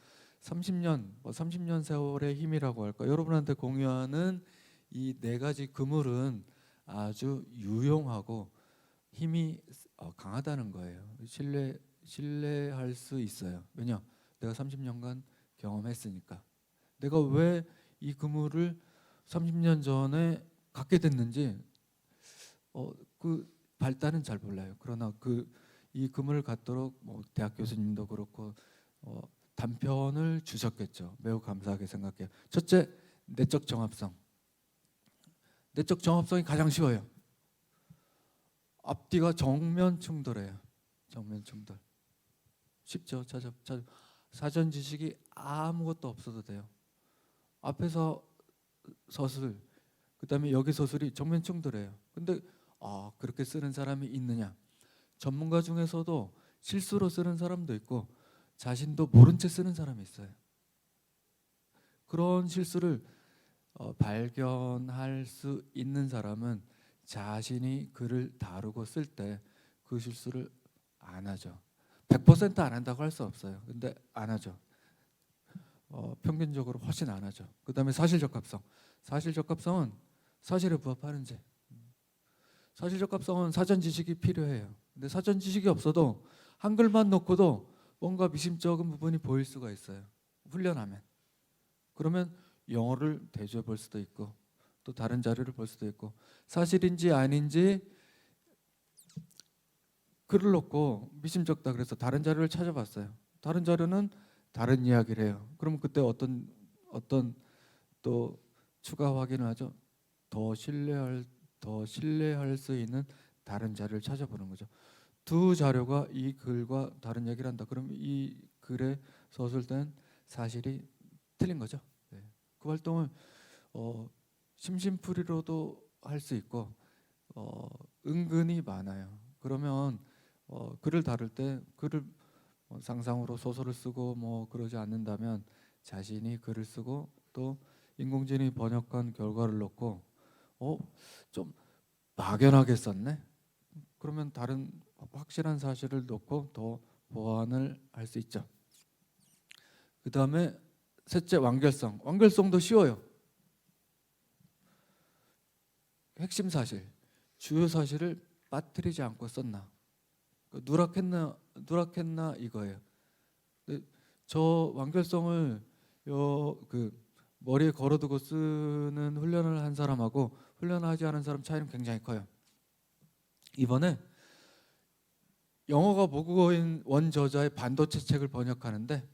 30년 세월의 힘이라고 할까? 여러분한테 공유하는 이 4가지 그물은 아주 유용하고 힘이 강하다는 거예요. 신뢰할 수 있어요. 왜냐? 내가 30년간 경험했으니까. 내가 왜 이 그물을 30년 전에 갖게 됐는지 그 발단은 잘 몰라요. 그러나 이 그물을 갖도록 뭐 대학 교수님도 그렇고 단편을 주셨겠죠. 매우 감사하게 생각해요. 첫째, 내적 정합성. 내적 정합성이 가장 쉬워요. 앞뒤가 정면 충돌해요. 정면 충돌. 쉽죠. 사전 지식이 아무것도 없어도 돼요. 앞에서 서술, 그다음에 여기 서술이 정면 충돌해요. 근데 그렇게 쓰는 사람이 있느냐? 전문가 중에서도 실수로 쓰는 사람도 있고 자신도 모른 채 쓰는 사람이 있어요. 그런 실수를 발견할 수 있는 사람은 자신이 글을 다루고 쓸 때 그 실수를 안 하죠. 100%안 한다고 할 수 없어요. 근데 안 하죠. 평균적으로 훨씬 안 하죠. 그다음에 사실적합성. 사실적합성은 사실에 부합하는지. 사실적합성은 사전 지식이 필요해요. 근데 사전 지식이 없어도 한글만 놓고도 뭔가 미심쩍은 부분이 보일 수가 있어요. 훈련하면. 그러면 영어를 대조해 볼 수도 있고 또 다른 자료를 볼 수도 있고 사실인지 아닌지 글을 놓고 미심쩍다 그래서 다른 자료를 찾아봤어요. 다른 자료는 다른 이야기를 해요. 그럼 그때 어떤 또 추가 확인을 하죠. 더 신뢰할 수 있는 다른 자료를 찾아보는 거죠. 두 자료가 이 글과 다른 얘기를 한다. 그럼 이 글에 서술된 사실이 틀린 거죠. 네. 그 활동을 심심풀이로도 할 수 있고 은근히 많아요. 그러면 글을 다룰 때 글을 상상으로 소설을 쓰고 뭐 그러지 않는다면 자신이 글을 쓰고 또 인공지능이 번역한 결과를 놓고 좀 막연하게 썼네. 그러면 다른 확실한 사실을 놓고 더 보완을 할 수 있죠. 그 다음에 셋째, 완결성. 완결성도 쉬워요. 핵심 사실, 주요 사실을 빠뜨리지 않고 썼나. 누락했나 이거예요. 근데 저 완결성을 머리에 걸어두고 쓰는 훈련을 한 사람하고 훈련하지 않은 사람 차이는 굉장히 커요. 이번에 영어가 모국어인 원저자의 반도체 책을 번역하는데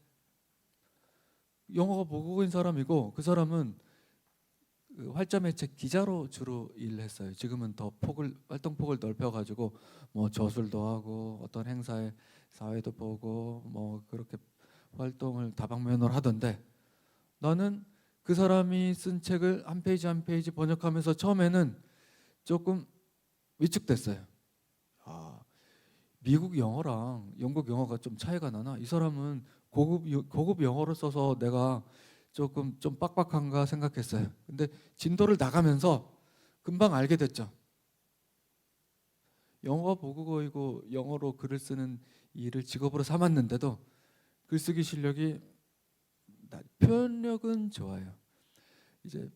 영어가 모국어인 사람이고 그 사람은 그 활자매책 기자로 주로 일했어요. 지금은 더 활동 폭을 넓혀가지고 뭐 저술도 하고 어떤 행사에 사회도 보고 뭐 그렇게 활동을 다방면으로 하던데 나는 그 사람이 쓴 책을 한 페이지 한 페이지 번역하면서 처음에는 조금 위축됐어요. 미국 영어랑 영국 영어가 좀 차이가 나나? 이 사람은 고급 영어를 써서 내가 조금 좀 빡빡한가 생각했어요. 근데 진도를 나가면서 금방 알게 됐죠. 영어가 모국어이고 영어로 글을 쓰는 일을 직업으로 삼았는데도 글쓰기 실력이 표현력은 좋아요. 이제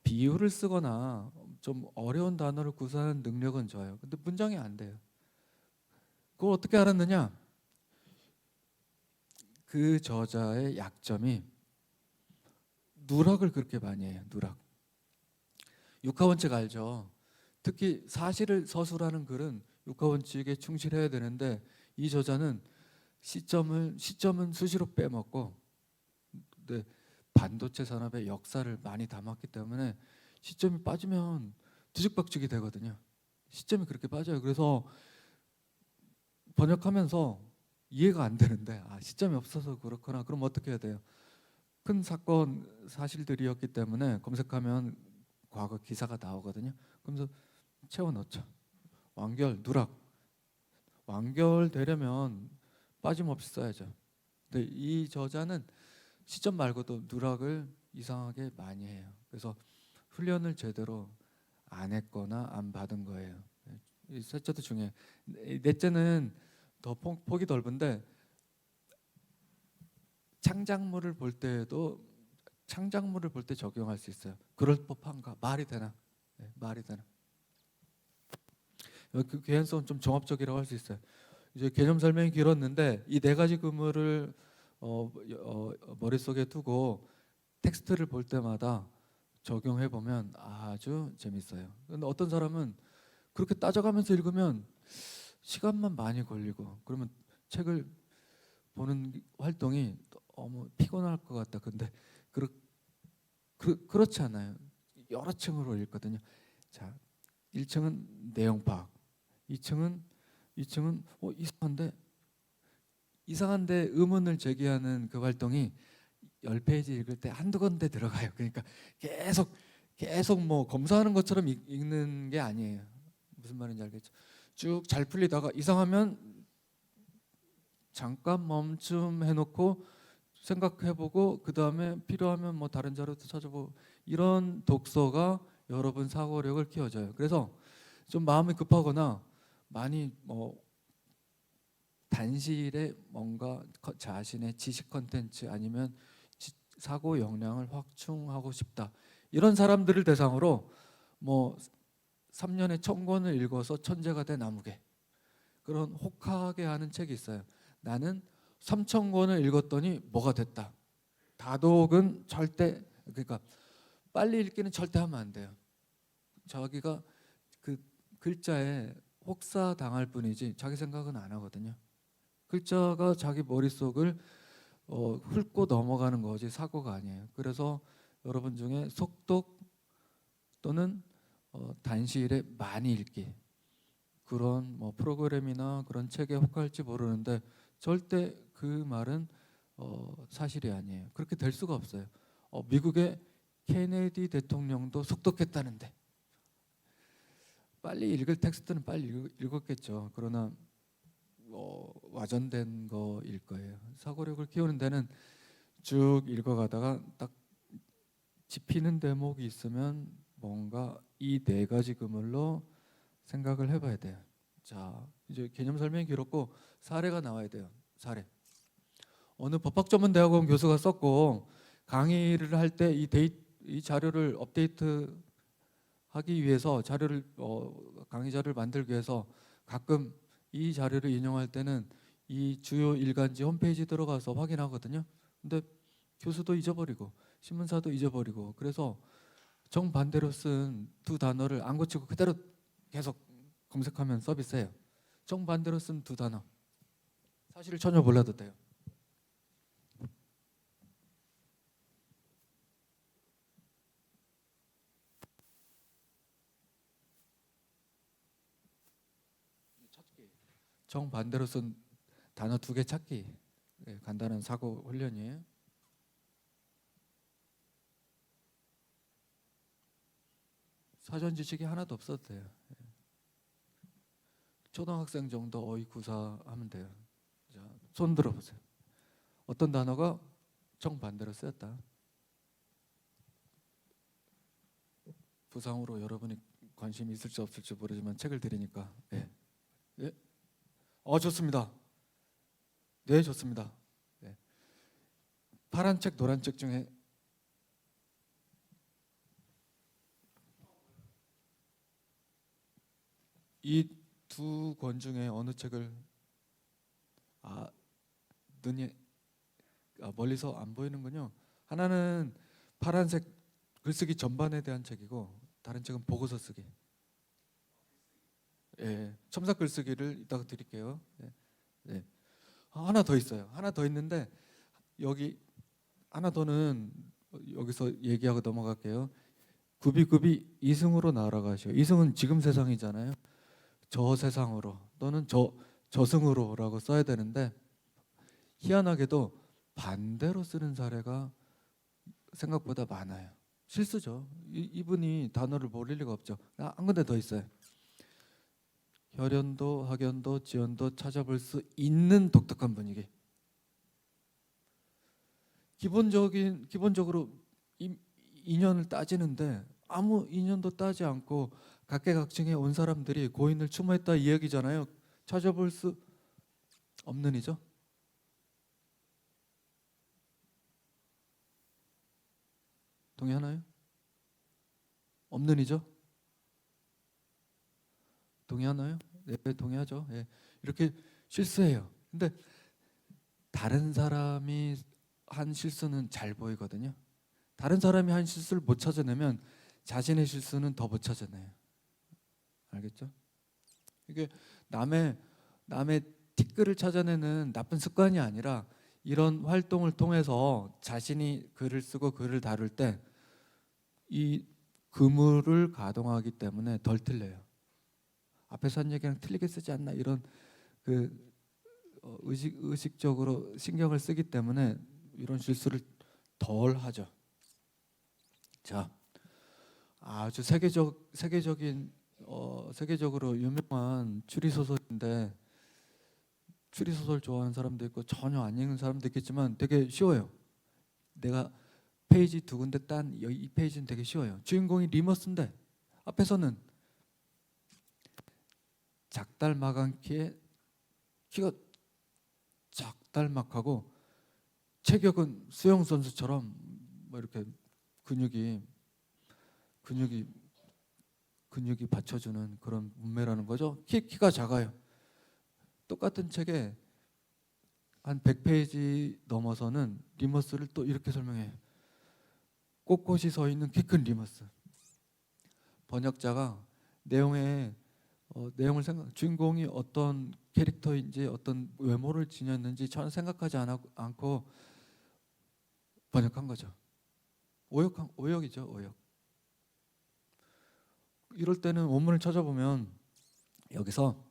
비유를 쓰거나 좀 어려운 단어를 구사하는 능력은 좋아요. 근데 문장이 안 돼요. 그걸 어떻게 알았느냐? 그 저자의 약점이 누락을 그렇게 많이 해요. 누락. 육하원칙 알죠? 특히 사실을 서술하는 글은 육하원칙에 충실해야 되는데 이 저자는 시점은 수시로 빼먹고 근데 반도체 산업의 역사를 많이 담았기 때문에 시점이 빠지면 뒤죽박죽이 되거든요. 시점이 그렇게 빠져요. 그래서 번역하면서 이해가 안 되는데 시점이 없어서 그렇구나. 그럼 어떻게 해야 돼요? 큰 사건 사실들이었기 때문에 검색하면 과거 기사가 나오거든요. 그러면서 채워 넣죠. 누락. 완결되려면 빠짐없이 써야죠. 근데 이 저자는 시점 말고도 누락을 이상하게 많이 해요. 그래서 훈련을 제대로 안 했거나 안 받은 거예요. 이 셋째도 중요해요. 넷째는 더 폭이 넓은데 창작물을 볼 때 적용할 수 있어요. 그럴 법한가? 말이 되나? 네, 말이 되나? 그 개연성은 좀 종합적이라고 할 수 있어요. 이제 개념 설명이 길었는데 이 네 가지 그물을 머릿속에 두고 텍스트를 볼 때마다 적용해 보면 아주 재밌어요. 근데 어떤 사람은 그렇게 따져가면서 읽으면 시간만 많이 걸리고 그러면 책을 보는 활동이 너무 피곤할 것 같다. 근데 그렇지 않아요. 여러 층으로 읽거든요. 자, 1층은 내용 파악, 2층은 이상한데 의문을 제기하는 그 활동이 10페이지 읽을 때 한두 군데 들어가요. 그러니까 계속 뭐 검사하는 것처럼 읽는 게 아니에요. 무슨 말인지 알겠죠? 쭉 잘 풀리다가 이상하면 잠깐 멈춤해 놓고 생각해보고 그 다음에 필요하면 뭐 다른 자료도 찾아보고 이런 독서가 여러분 사고력을 키워줘요. 그래서 좀 마음이 급하거나 많이 뭐 단시일에 뭔가 자신의 지식 컨텐츠 아니면 사고 역량을 확충하고 싶다 이런 사람들을 대상으로 뭐 3년에 1000권을 읽어서 천재가 된 아무개 그런 혹하게 하는 책이 있어요. 나는 3000권을 읽었더니 뭐가 됐다. 다독은 절대 그러니까 빨리 읽기는 절대 하면 안 돼요. 자기가 그 글자에 혹사 당할 뿐이지 자기 생각은 안 하거든요. 글자가 자기 머릿속을 훑고 넘어가는 거지 사고가 아니에요. 그래서 여러분 중에 속독 또는 단시일에 많이 읽기 그런 뭐 프로그램이나 그런 책에 혹할지 모르는데 절대 그 말은 사실이 아니에요. 그렇게 될 수가 없어요. 미국의 케네디 대통령도 속독했다는데 빨리 읽을 텍스트는 빨리 읽었겠죠. 그러나 와전된 거일 거예요. 사고력을 키우는 데는 쭉 읽어가다가 딱 짚히는 대목이 있으면 뭔가 이 네 가지 그물로 생각을 해봐야 돼요. 자, 이제 개념 설명이 길었고 사례가 나와야 돼요. 사례. 어느 법학전문대학원 교수가 썼고 강의를 할 때 이 자료를 업데이트 하기 위해서 강의 자료를 만들기 위해서 가끔 이 자료를 인용할 때는 이 주요 일간지 홈페이지 들어가서 확인하거든요. 근데 교수도 잊어버리고 신문사도 잊어버리고 그래서 정반대로 쓴 두 단어를 안 고치고 그대로 계속 검색하면 서비스해요. 정반대로 쓴 두 단어 사실을 전혀 몰라도 돼요. 정반대로 쓴 단어 2개 찾기 간단한 사고 훈련이에요. 사전 지식이 하나도 없어도 돼요. 초등학생 정도 어휘 구사하면 돼요. 자, 손 들어보세요. 어떤 단어가 정반대로 쓰였다. 부상으로 여러분이 관심이 있을지 없을지 모르지만 책을 드리니까 예. 예? 좋습니다. 네, 좋습니다. 네. 파란 책, 노란 책 중에 이 두 권 중에 어느 책을 눈이 멀리서 안 보이는군요. 하나는 파란색 글쓰기 전반에 대한 책이고 다른 책은 보고서 쓰기. 예, 첨삭 글쓰기를 이따가 드릴게요. 예, 예. 하나 더 있어요. 하나 더 있는데 여기 하나 더는 여기서 얘기하고 넘어갈게요. 굽이 이승으로 날아가시오. 이승은 지금 세상이잖아요. 저 세상으로 또는 저승으로라고 써야 되는데 희한하게도 반대로 쓰는 사례가 생각보다 많아요. 실수죠. 이분이 단어를 모를 리가 없죠. 한 군데 더 있어요. 혈연도 학연도 지연도 찾아볼 수 있는 독특한 분위기. 기본적으로 인연을 따지는데 아무 인연도 따지 않고 각계각층에 온 사람들이 고인을 추모했다 이 얘기잖아요. 찾아볼 수 없는 이죠. 동의하나요? 없는 이죠. 동의하나요? 네, 동의하죠. 예. 이렇게 실수해요. 근데 다른 사람이 한 실수는 잘 보이거든요. 다른 사람이 한 실수를 못 찾아내면 자신의 실수는 더 못 찾아내요. 알겠죠? 이게 남의 티끌을 찾아내는 나쁜 습관이 아니라 이런 활동을 통해서 자신이 글을 쓰고 글을 다룰 때 이 그물을 가동하기 때문에 덜 틀려요. 앞에서 한 얘기랑 틀리게 쓰지 않나 이런 그 의식적으로 신경을 쓰기 때문에 이런 실수를 덜 하죠. 자, 아주 세계적으로 유명한 추리 소설인데 추리 소설 좋아하는 사람도 있고 전혀 안 읽는 사람도 있겠지만 되게 쉬워요. 내가 페이지 두 군데 딴 이 페이지는 되게 쉬워요. 주인공이 리머스인데 앞에서는 작달막한 키가 작달막하고 체격은 수영 선수처럼 뭐 이렇게 근육이 받쳐주는 그런 몸매라는 거죠. 키가 작아요. 똑같은 책에 한 100페이지 넘어서는 리머스를 또 이렇게 설명해요. 꼿꼿이 서 있는 키 큰 리머스. 번역자가 내용을 주인공이 어떤 캐릭터인지 어떤 외모를 지녔는지 전혀 생각하지 않고 번역한 거죠. 오역이죠, 오역. 이럴 때는 원문을 찾아보면 여기서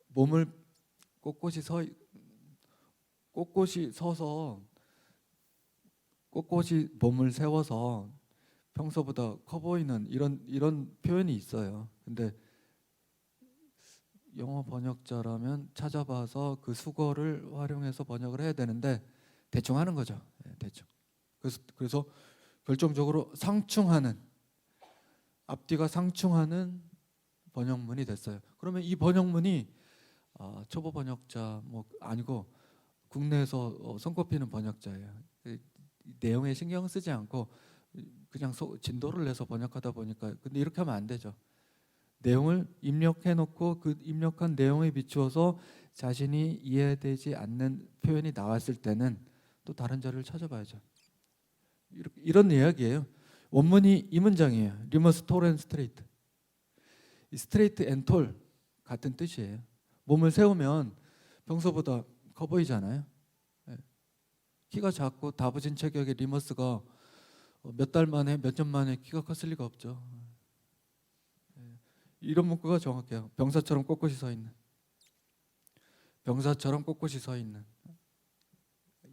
몸을 꼿꼿이 서서 꼿꼿이 몸을 세워서 평소보다 커 보이는 이런 표현이 있어요. 근데 영어 번역자라면 찾아봐서 그 수거를 활용해서 번역을 해야 되는데 대충 하는 거죠. 대충. 그래서 결정적으로 앞뒤가 상충하는 번역문이 됐어요. 그러면 이 번역문이 초보 번역자 뭐 아니고 국내에서 손꼽히는 번역자예요. 내용에 신경 쓰지 않고 그냥 진도를 내서 번역하다 보니까 근데 이렇게 하면 안 되죠. 내용을 입력해 놓고 그 입력한 내용에 비추어서 자신이 이해되지 않는 표현이 나왔을 때는 또 다른 자료를 찾아봐야죠. 이런 이야기예요. 원문이 이 문장이에요. 리머스 톨 앤 스트레이트. 이 스트레이트 앤 톨 같은 뜻이에요. 몸을 세우면 평소보다 커 보이잖아요. 키가 작고 다부진 체격의 리머스가 몇 달 만에 몇 년 만에 키가 컸을 리가 없죠. 이런 문구가 정확해요. 병사처럼 꼿꼿이 서 있는. 병사처럼 꼿꼿이 서 있는.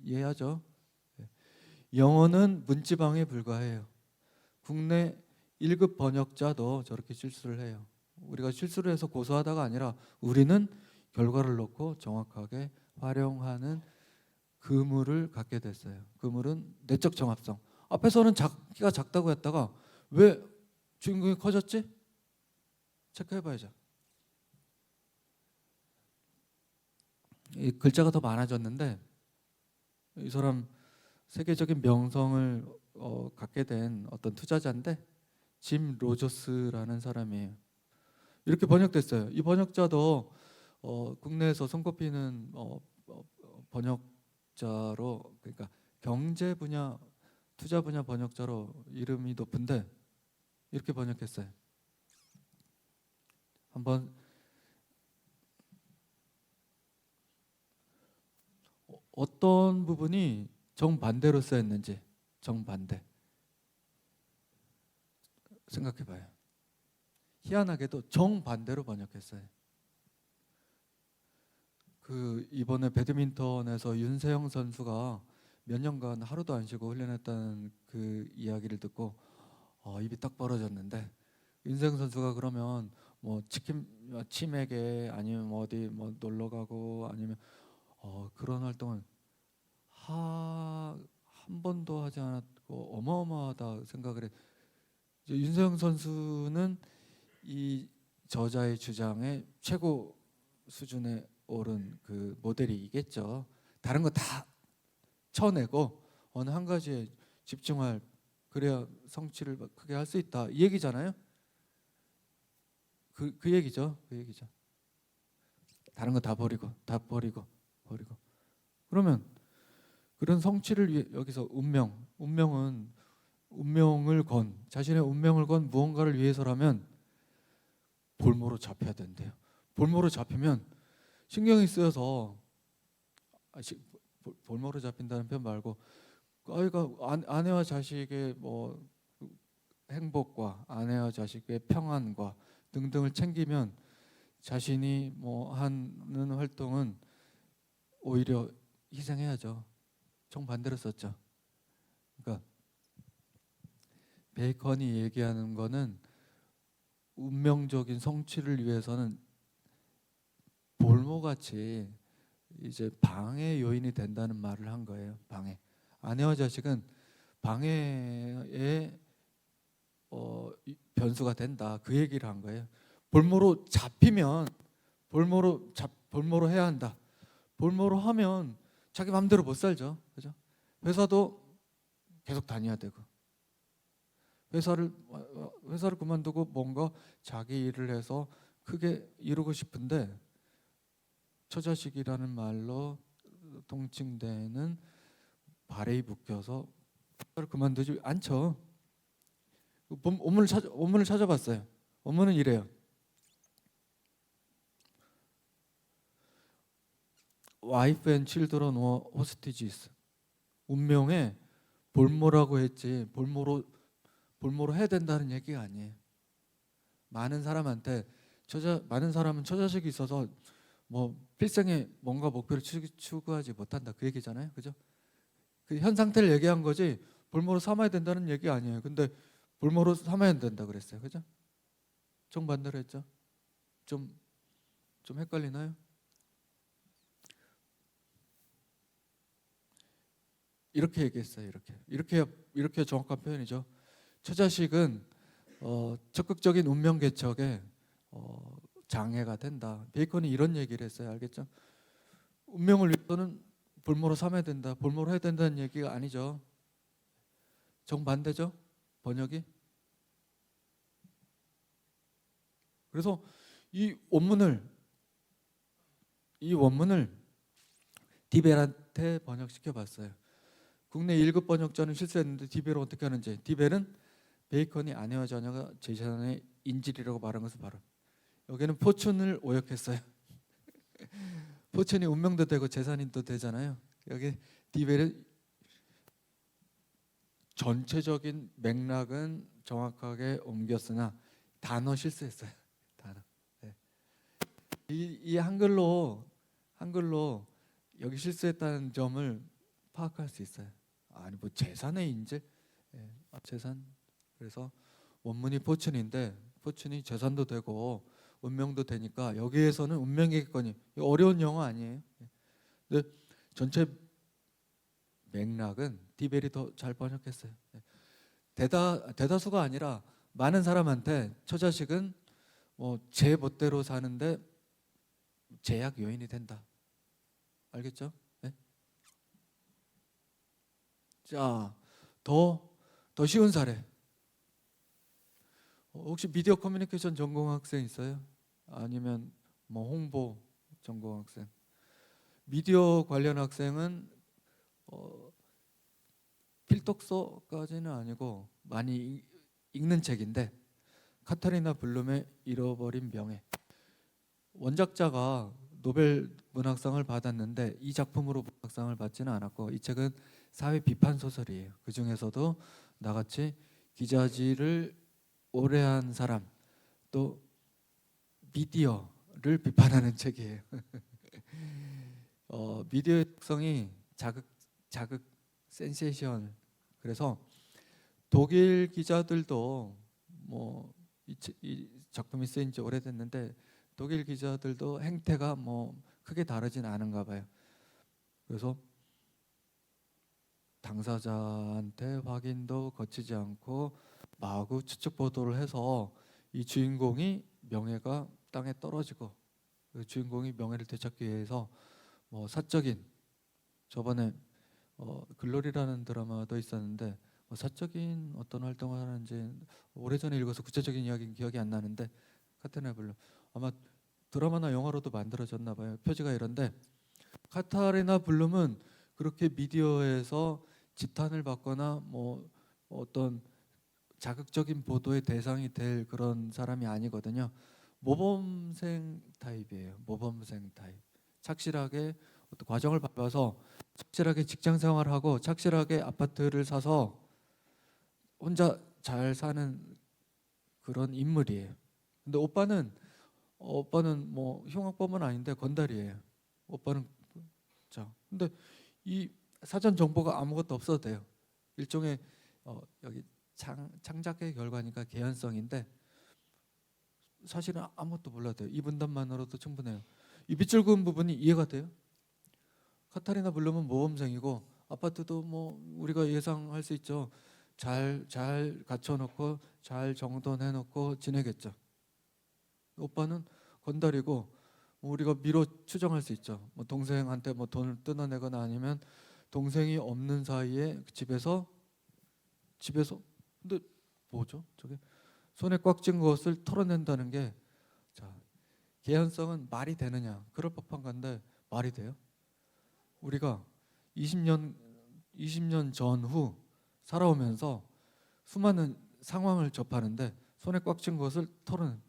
이해하죠? 영어는 문지방에 불과해요. 국내 1급 번역자도 저렇게 실수를 해요. 우리가 실수를 해서 고소하다가 아니라 우리는 결과를 놓고 정확하게 활용하는 그물을 갖게 됐어요. 그물은 내적 정합성. 앞에서는 키가 작다고 했다가 왜 주인공이 커졌지? 체크해봐야죠. 이 글자가 더 많아졌는데 이 사람 세계적인 명성을 갖게 된 어떤 투자자인데 짐 로저스라는 사람이에요. 이렇게 번역됐어요. 이 번역자도 국내에서 손꼽히는 번역자로 그러니까 경제 분야, 투자 분야 번역자로 이름이 높은데 이렇게 번역했어요. 한번 어떤 부분이 정반대로 쓰였는지 정반대 생각해봐요. 희한하게도 정반대로 번역했어요. 이번에 배드민턴에서 윤세영 선수가 몇 년간 하루도 안 쉬고 훈련했다는 그 이야기를 듣고 입이 딱 벌어졌는데 윤세영 선수가 그러면 뭐 치맥에 아니면 어디 뭐 놀러 가고 아니면 그런 활동을 한 번도 하지 않았고 어마어마하다 생각을 해. 윤세영 선수는 이 저자의 주장의 최고 수준에 오른 그 모델이겠죠. 다른 거 다 쳐내고 어느 한 가지에 집중할 그래야 성취를 크게 할 수 있다 이 얘기잖아요. 그 얘기죠. 그 얘기죠. 다른 거 다 버리고 그러면 그런 성취를 위해 여기서 운명을 건 자신의 운명을 건 무언가를 위해서라면 볼모로 잡혀야 된대요. 볼모로 잡히면 신경이 쓰여서 볼모로 잡힌다는 표현 말고 아이가 아내와 자식의 뭐 행복과 아내와 자식의 평안과 등등을 챙기면 자신이 뭐 하는 활동은 오히려 희생해야죠. 정반대로 썼죠. 그러니까 베이컨이 얘기하는 거는 운명적인 성취를 위해서는 볼모같이 이제 방해 요인이 된다는 말을 한 거예요. 방해. 아내와 자식은 방해의 변수가 된다. 그 얘기를 한 거예요. 볼모로 잡히면 볼모로 해야 한다. 볼모로 하면 자기 마음대로 못 살죠. 그죠? 회사도 계속 다녀야 되고. 회사를 그만두고 뭔가 자기 일을 해서 크게 이루고 싶은데 처자식이라는 말로 통칭되는 발에 묶여서 회사를 그만두지 않죠. 원문을 찾아봤어요. 원문은 이래요. Wife and children were hostages. 운명에 볼모라고 했지 볼모로 해야 된다는 얘기가 아니에요. 많은 사람은 처자식이 있어서 뭐 필생에 뭔가 목표를 추구하지 못한다 그 얘기잖아요. 그죠? 그 현 상태를 얘기한 거지 볼모로 삼아야 된다는 얘기 아니에요. 근데 볼모로 삼아야 된다 그랬어요. 그죠? 정반대로 했죠. 좀 헷갈리나요? 이렇게 얘기했어요. 이렇게 정확한 표현이죠. 처자식은 적극적인 운명 개척에 장애가 된다. 베이컨이 이런 얘기를 했어요. 알겠죠? 운명을 위해서는 볼모로 삼아야 된다. 볼모로 해야 된다는 얘기가 아니죠. 정반대죠. 번역이. 그래서 이 원문을 디벨한테 번역시켜 봤어요. 국내 1급 번역자는 실수했는데 디벨은 어떻게 하는지. 디벨은 베이컨이 아내와 자녀가 재산의 인질이라고 말한 것을 바로 여기는 포춘을 오역했어요. 포춘이 운명도 되고 재산인도 되잖아요. 여기 디벨은 전체적인 맥락은 정확하게 옮겼으나 단어 실수했어요. 단어. 네. 이 한글로 여기 실수했다는 점을 파악할 수 있어요. 아니 뭐 재산의 인질, 재산. 그래서 원문이 포춘인데 포춘이 재산도 되고 운명도 되니까 여기에서는 운명이겠거니 어려운 영어 아니에요. 근데 전체 맥락은 디벨이 더 잘 번역했어요. 대다수가 아니라 많은 사람한테 처자식은 제 멋대로 사는데 제약 요인이 된다. 알겠죠? 네? 자, 더 쉬운 사례. 혹시 미디어 커뮤니케이션 전공 학생 있어요? 아니면 뭐 홍보 전공 학생? 미디어 관련 학생은 필독서까지는 아니고 많이 읽는 책인데 카타리나 블룸의 잃어버린 명예. 원작자가 노벨 문학상을 받았는데 이 작품으로 문학상을 받지는 않았고 이 책은 사회 비판 소설이에요. 그 중에서도 나같이 기자질을 오래 한 사람 또 미디어를 비판하는 책이에요. 미디어의 특성이 자극, 센세이션. 그래서 독일 기자들도 뭐 이 작품이 쓰인 지 오래됐는데 독일 기자들도 행태가 뭐 크게 다르진 않은가 봐요. 그래서 당사자한테 확인도 거치지 않고 마구 추측 보도를 해서 이 주인공이 명예가 땅에 떨어지고 그 주인공이 명예를 되찾기 위해서 뭐 사적인 저번에 글로리라는 드라마도 있었는데 사적인 어떤 활동을 하는지 오래전에 읽어서 구체적인 이야기는 기억이 안 나는데 카테나 블루 아마 드라마나 영화로도 만들어졌나 봐요. 표지가 이런데 카타리나 블룸은 그렇게 미디어에서 지탄을 받거나 뭐 어떤 자극적인 보도의 대상이 될 그런 사람이 아니거든요. 모범생 타입이에요. 모범생 타입. 착실하게 어떤 과정을 밟아서 착실하게 직장 생활하고 착실하게 아파트를 사서 혼자 잘 사는 그런 인물이에요. 근데 오빠는 뭐 흉악범은 아닌데 건달이에요. 오빠는 자. 근데 이 사전 정보가 아무것도 없어도 돼요. 일종의 여기 창작의 결과니까 개연성인데 사실은 아무것도 몰라도 돼요. 이 분단만으로도 충분해요. 이 빗줄 그은 부분이 이해가 돼요? 카타리나 블룸은 모범생이고 아파트도 뭐 우리가 예상할 수 있죠. 잘 갖춰놓고 잘 정돈해놓고 지내겠죠. 오빠는 건달이고 뭐 우리가 미로 추정할 수 있죠. 뭐 동생한테 뭐 돈을 뜯어내거나 아니면 동생이 없는 사이에 집에서 근데 뭐죠? 저게 손에 꽉 쥔 것을 털어낸다는 게 자, 개연성은 말이 되느냐? 그럴 법한 건데 말이 돼요? 우리가 20년 전후 살아오면서 수많은 상황을 접하는데 손에 꽉 쥔 것을 털어낸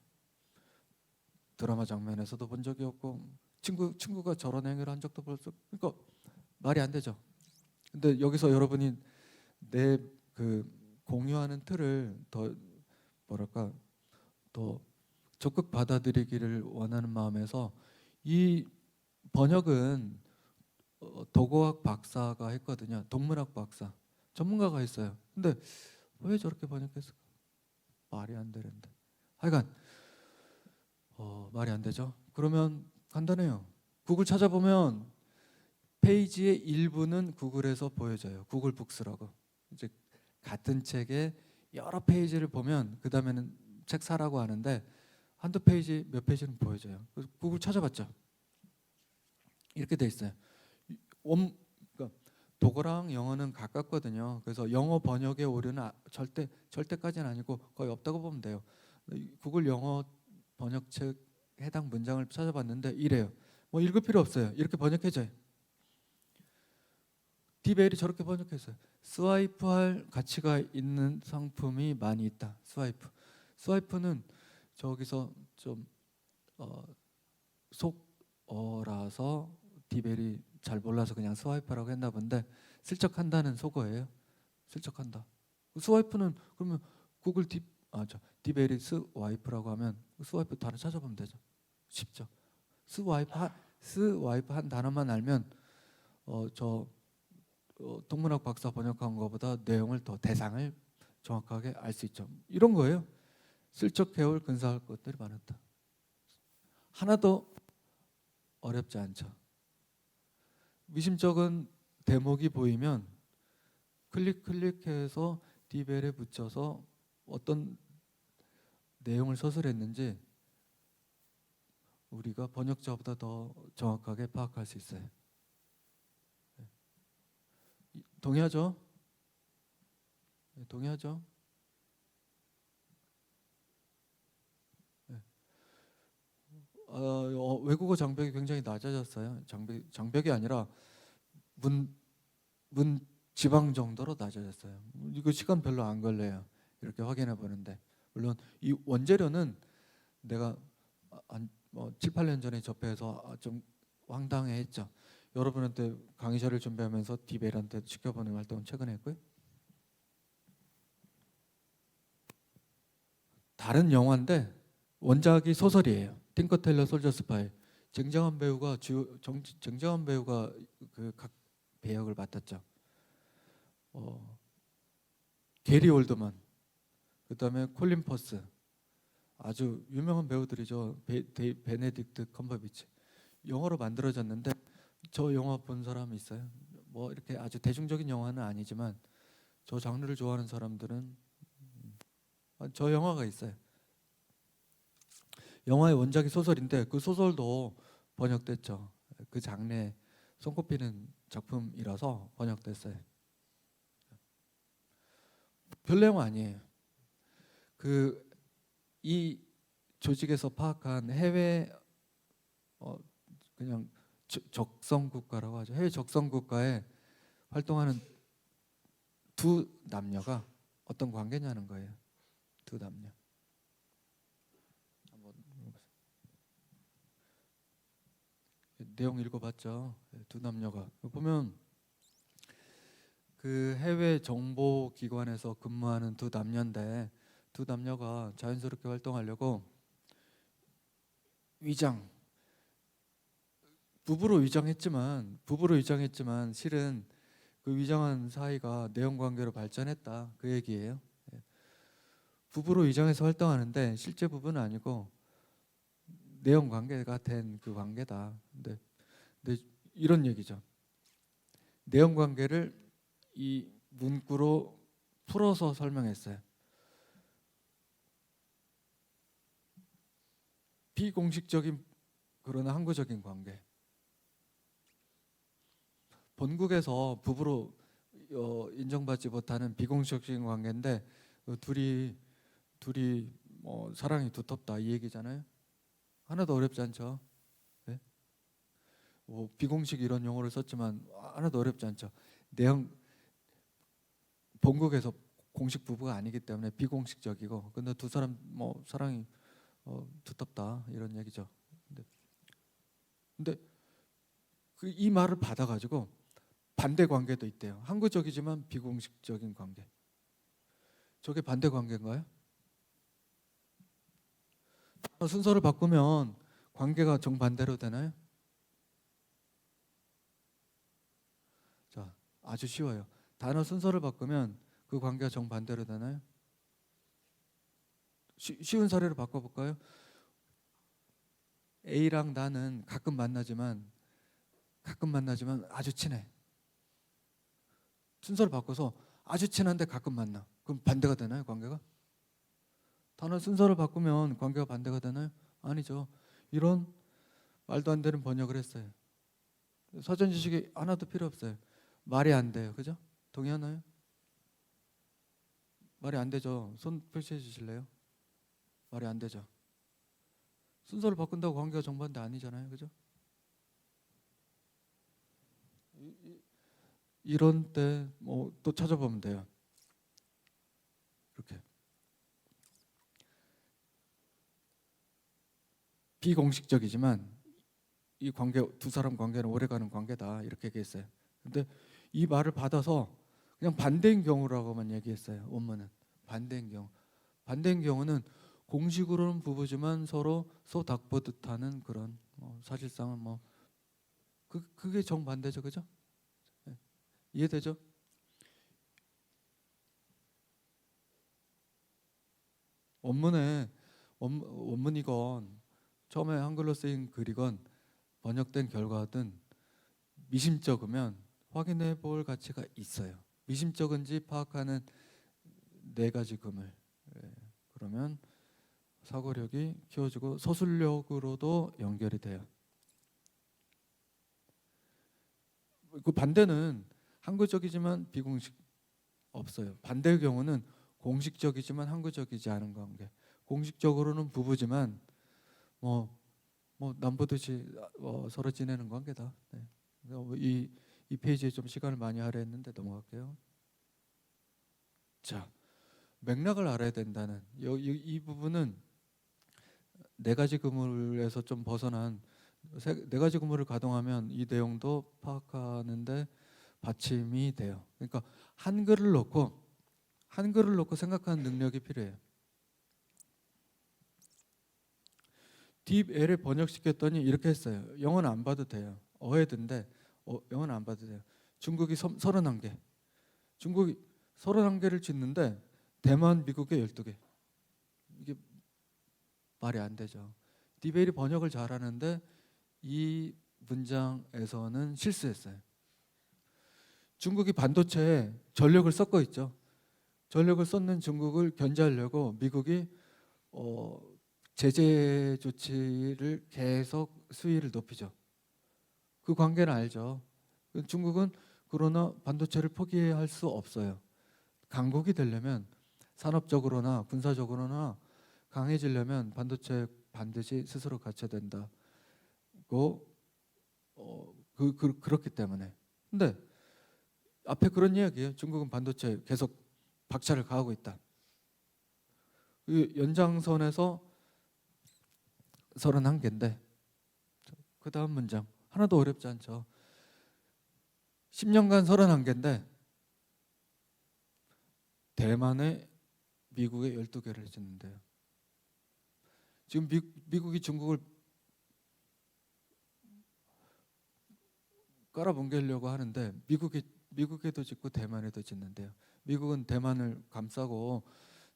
드라마 장면에서도 본 적이 없고 친구가 저런 행위를 한 적도 볼 수 그러니까 말이 안 되죠. 근데 여기서 여러분이 내 그 공유하는 틀을 더 뭐랄까 더 적극 받아들이기를 원하는 마음에서 이 번역은 도고학 박사가 했거든요. 동문학 박사 전문가가 있어요. 근데 왜 저렇게 번역했을까? 말이 안 되는데 하여간 말이 안 되죠. 그러면 간단해요. 구글 찾아보면 페이지의 일부는 구글에서 보여져요. 구글 북스라고. 이제 같은 책의 여러 페이지를 보면 그 다음에는 책 사라고 하는데 한두 페이지 몇 페이지는 보여져요. 그래서 구글 찾아봤죠. 이렇게 돼 있어요. 그러니까 독어랑 영어는 가깝거든요. 그래서 영어 번역의 오류는 절대까지는 아니고 거의 없다고 보면 돼요. 구글 영어 번역책 해당 문장을 찾아봤는데 이래요. 뭐 읽을 필요 없어요. 이렇게 번역해져요. 디벨이 저렇게 번역했어요. 스와이프할 가치가 있는 상품이 많이 있다. 스와이프는 저기서 좀 속어라서 디벨이 잘 몰라서 그냥 스와이프라고 했나 본데 슬쩍한다는 속어예요. 슬쩍한다. 스와이프는 그러면 구글 디벨이 스와이프라고 하면 스와이프 단어 찾아보면 되죠. 쉽죠. 스와이프 한 단어만 알면 동문학 박사 번역한 것보다 내용을 더 대상을 정확하게 알 수 있죠. 이런 거예요. 슬쩍 해올 근사할 것들이 많았다. 하나도 어렵지 않죠. 미심쩍은 대목이 보이면 클릭해서 디벨에 붙여서 어떤 내용을 서술했는지 우리가 번역자보다 더 정확하게 파악할 수 있어요. 동의하죠? 동의하죠? 외국어 장벽이 굉장히 낮아졌어요. 장벽이 아니라 문 지방 정도로 낮아졌어요. 이거 시간 별로 안 걸려요. 이렇게 확인해 보는데 물론 이 원재료는 내가 한 7, 8년 전에 접해서 좀 황당해했죠. 여러분한테 강의 자료를 준비하면서 디벨한테 시켜보는 활동은 최근에 했고요. 다른 영화인데 원작이 소설이에요. 팅커 테일러 솔저 스파이. 쟁쟁한 배우가 그 각 배역을 맡았죠. 게리 올드만, 그다음에 콜린 퍼스, 아주 유명한 배우들이죠. 베네딕트 컴버비치. 영어로 만들어졌는데 저 영화 본 사람 있어요? 뭐 이렇게 아주 대중적인 영화는 아니지만 저 장르를 좋아하는 사람들은 저 영화가 있어요. 영화의 원작이 소설인데 그 소설도 번역됐죠. 그 장르에 손꼽히는 작품이라서 번역됐어요. 별 내용 아니에요. 이 조직에서 파악한 해외 그냥 적성 국가라고 하죠. 해외 적성 국가에 활동하는 두 남녀가 어떤 관계냐는 거예요. 두 남녀. 한번 읽어보세요. 내용 읽어봤죠. 두 남녀가 보면 그 해외 정보 기관에서 근무하는 두 남녀인데 두 남녀가 자연스럽게 활동하려고 부부로 위장했지만 실은 그 위장한 사이가 내연 관계로 발전했다 그 얘기예요. 부부로 위장해서 활동하는데 실제 부부는 아니고 내연 관계가 된 그 관계다. 근데 이런 얘기죠. 내연 관계를 이 문구로 풀어서 설명했어요. 비공식적인 그러나 항구적인 관계. 본국에서 부부로 인정받지 못하는 비공식적인 관계인데 둘이 사랑이 두텁다 이 얘기잖아요. 하나도 어렵지 않죠. 네? 비공식 이런 용어를 썼지만 하나도 어렵지 않죠. 내용 본국에서 공식 부부가 아니기 때문에 비공식적이고 근데 두 사람 사랑이 두텁다 이런 얘기죠. 근데 이 말을 받아가지고 반대 관계도 있대요. 항구적이지만 비공식적인 관계. 저게 반대 관계인가요? 순서를 바꾸면 관계가 정반대로 되나요? 자, 아주 쉬워요. 단어 순서를 바꾸면 그 관계가 정반대로 되나요? 쉬운 사례로 바꿔볼까요? A랑 나는 가끔 만나지만 아주 친해. 순서를 바꿔서 아주 친한데 가끔 만나. 그럼 반대가 되나요, 관계가? 단어 순서를 바꾸면 관계가 반대가 되나요? 아니죠. 이런 말도 안 되는 번역을 했어요. 사전 지식이 하나도 필요 없어요. 말이 안 돼요. 그죠? 동의하나요? 말이 안 되죠. 손 표시해 주실래요? 말이 안 되죠. 순서를 바꾼다고 관계가 정반대 아니잖아요. 그죠? 이런 때 또 찾아보면 돼요. 이렇게 비공식적이지만 이 관계 두 사람 관계는 오래가는 관계다 이렇게 얘기했어요. 근데 이 말을 받아서 그냥 반대인 경우라고만 얘기했어요. 원문은 반대인 경우는 공식으로는 부부지만 서로 소닥보듯하는 그런 사실상은 그게 정반대죠, 그죠? 네. 이해되죠? 원문이건 처음에 한글로 쓰인 글이건 번역된 결과든 미심쩍으면 확인해 볼 가치가 있어요. 미심쩍은지 파악하는 네 가지 금을 그러면 사고력이 키워지고 서술력으로도 연결이 돼요. 그 반대는 항구적이지만 비공식 없어요. 반대의 경우는 공식적이지만 항구적이지 않은 관계. 공식적으로는 부부지만 남보듯이 서로 지내는 관계다. 네. 이 페이지에 좀 시간을 많이 할애했는데 넘어갈게요. 자, 맥락을 알아야 된다는 이 부분은 네 가지 구물에서 좀 벗어난 네 가지 구물을 가동하면 이 내용도 파악하는데 받침이 돼요. 그러니까 한글을 놓고 생각하는 능력이 필요해요. 딥L을 번역시켰더니 이렇게 했어요. 영어는 안 봐도 돼요. 어헤드인데 영어는 안 봐도 돼요. 중국이 31개. 중국이 31개를 짓는데 대만, 미국에 12개. 이게 말이 안 되죠. 딥L이 번역을 잘하는데 이 문장에서는 실수했어요. 중국이 반도체에 전력을 쏟고 있죠. 전력을 쏟는 중국을 견제하려고 미국이 제재 조치를 계속 수위를 높이죠. 그 관계는 알죠. 중국은 그러나 반도체를 포기할 수 없어요. 강국이 되려면 산업적으로나 군사적으로나 강해지려면 반도체 반드시 스스로 갖춰야 된다고 그렇기 때문에. 근데 앞에 그런 이야기예요. 중국은 반도체 계속 박차를 가하고 있다. 그 연장선에서 31개인데 그 다음 문장 하나도 어렵지 않죠. 10년간 31개인데 대만에 미국에 12개를 짓는데요. 지금 미국이 중국을 깔아뭉개려고 하는데 미국에도 짓고 대만에도 짓는데요. 미국은 대만을 감싸고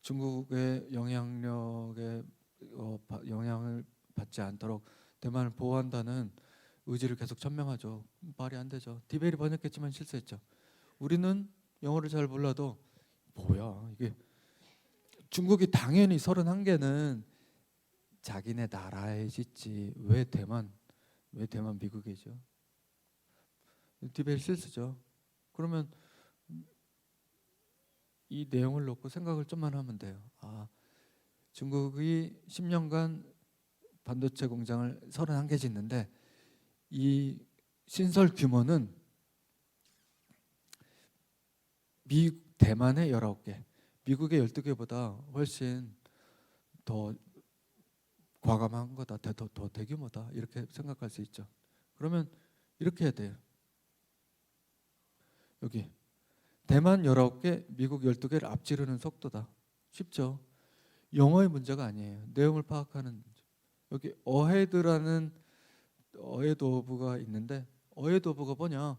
중국의 영향력에 영향을 받지 않도록 대만을 보호한다는 의지를 계속 천명하죠. 말이 안 되죠. 디벨이 번역했지만 실수했죠. 우리는 영어를 잘 몰라도 뭐야 이게 중국이 당연히 31개는 자기네 나라에 짓지 왜 대만 미국이죠. 디벨 실수죠. 그러면 이 내용을 놓고 생각을 좀만 하면 돼요. 아, 중국이 10년간 반도체 공장을 31개 짓는데 이 신설 규모는 대만의 19개, 미국의 12개보다 훨씬 더 과감한 거다, 더 대규모다 이렇게 생각할 수 있죠. 그러면 이렇게 해야 돼요. 여기 대만 19개, 미국 12개를 앞지르는 속도다. 쉽죠. 영어의 문제가 아니에요. 내용을 파악하는 문제. 여기 어헤드라는 어헤드 오브가 있는데 어헤드 오브가 뭐냐?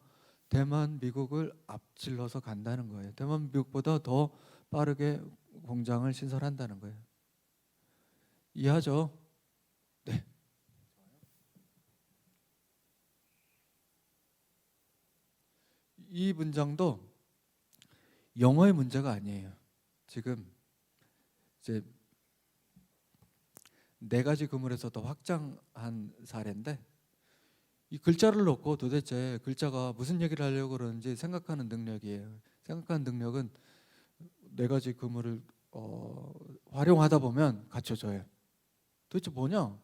대만, 미국을 앞질러서 간다는 거예요. 대만, 미국보다 더 빠르게 공장을 신설한다는 거예요. 이해하죠? 네. 이 문장도 영어의 문제가 아니에요. 지금 이제 4가지 그물에서 더 확장한 사례인데 이 글자를 놓고 도대체 글자가 무슨 얘기를 하려고 그러는지 생각하는 능력이에요. 생각하는 능력은 4가지 그물을 활용하다 보면 갖춰져요. 도대체 뭐냐?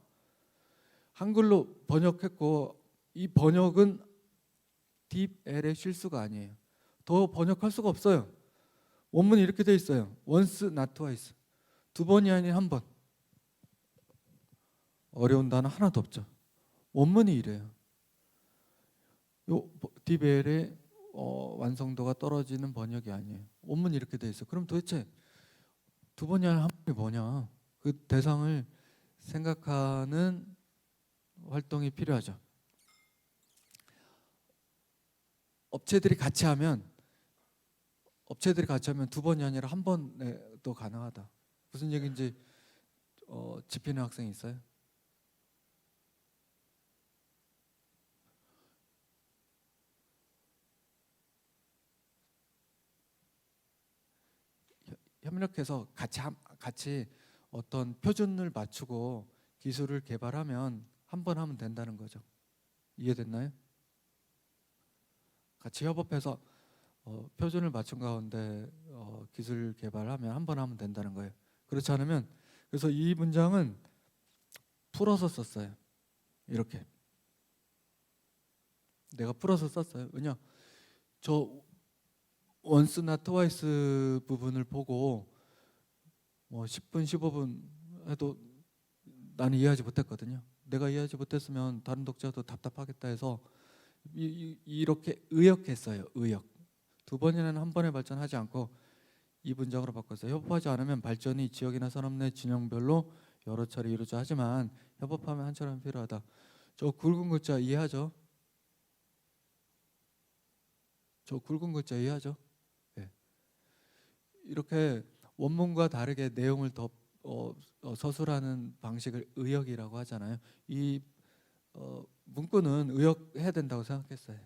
한글로 번역했고 이 번역은 딥L의 실수가 아니에요. 더 번역할 수가 없어요. 원문이 이렇게 돼 있어요. once, not twice. 2번이 아닌 1번. 어려운 단어 하나도 없죠. 원문이 이래요. 요 딥L의 완성도가 떨어지는 번역이 아니에요. 원문이 이렇게 돼 있어. 그럼 도대체 2번이 아닌 1번이 뭐냐? 그 대상을 생각하는 활동이 필요하죠. 업체들이 같이 하면 2번이 아니라 1번에도 가능하다. 무슨 얘기인지 짚히는 학생이 있어요? 협력해서 같이 어떤 표준을 맞추고 기술을 개발하면 1번 하면 된다는 거죠. 이해됐나요? 같이 협업해서 표준을 맞춘 가운데 기술 개발하면 1번 하면 된다는 거예요. 그렇지 않으면 그래서 이 문장은 풀어서 썼어요. 이렇게 내가 풀어서 썼어요. 왜냐 저 once not twice 부분을 보고 10분 15분 해도 나는 이해하지 못했거든요. 내가 이해하지 못했으면 다른 독자도 답답하겠다 해서 이렇게 의역했어요. 의역. 2번이나 1번에 발전하지 않고 이 문장으로 바꿨어요. 협업하지 않으면 발전이 지역이나 산업 내 진영별로 여러 차례 이루어져 하지만 협업하면 한 차례는 필요하다. 저 굵은 글자 이해하죠? 네. 이렇게 원문과 다르게 내용을 더 서술하는 방식을 의역이라고 하잖아요. 이 문구는 의역해야 된다고 생각했어요.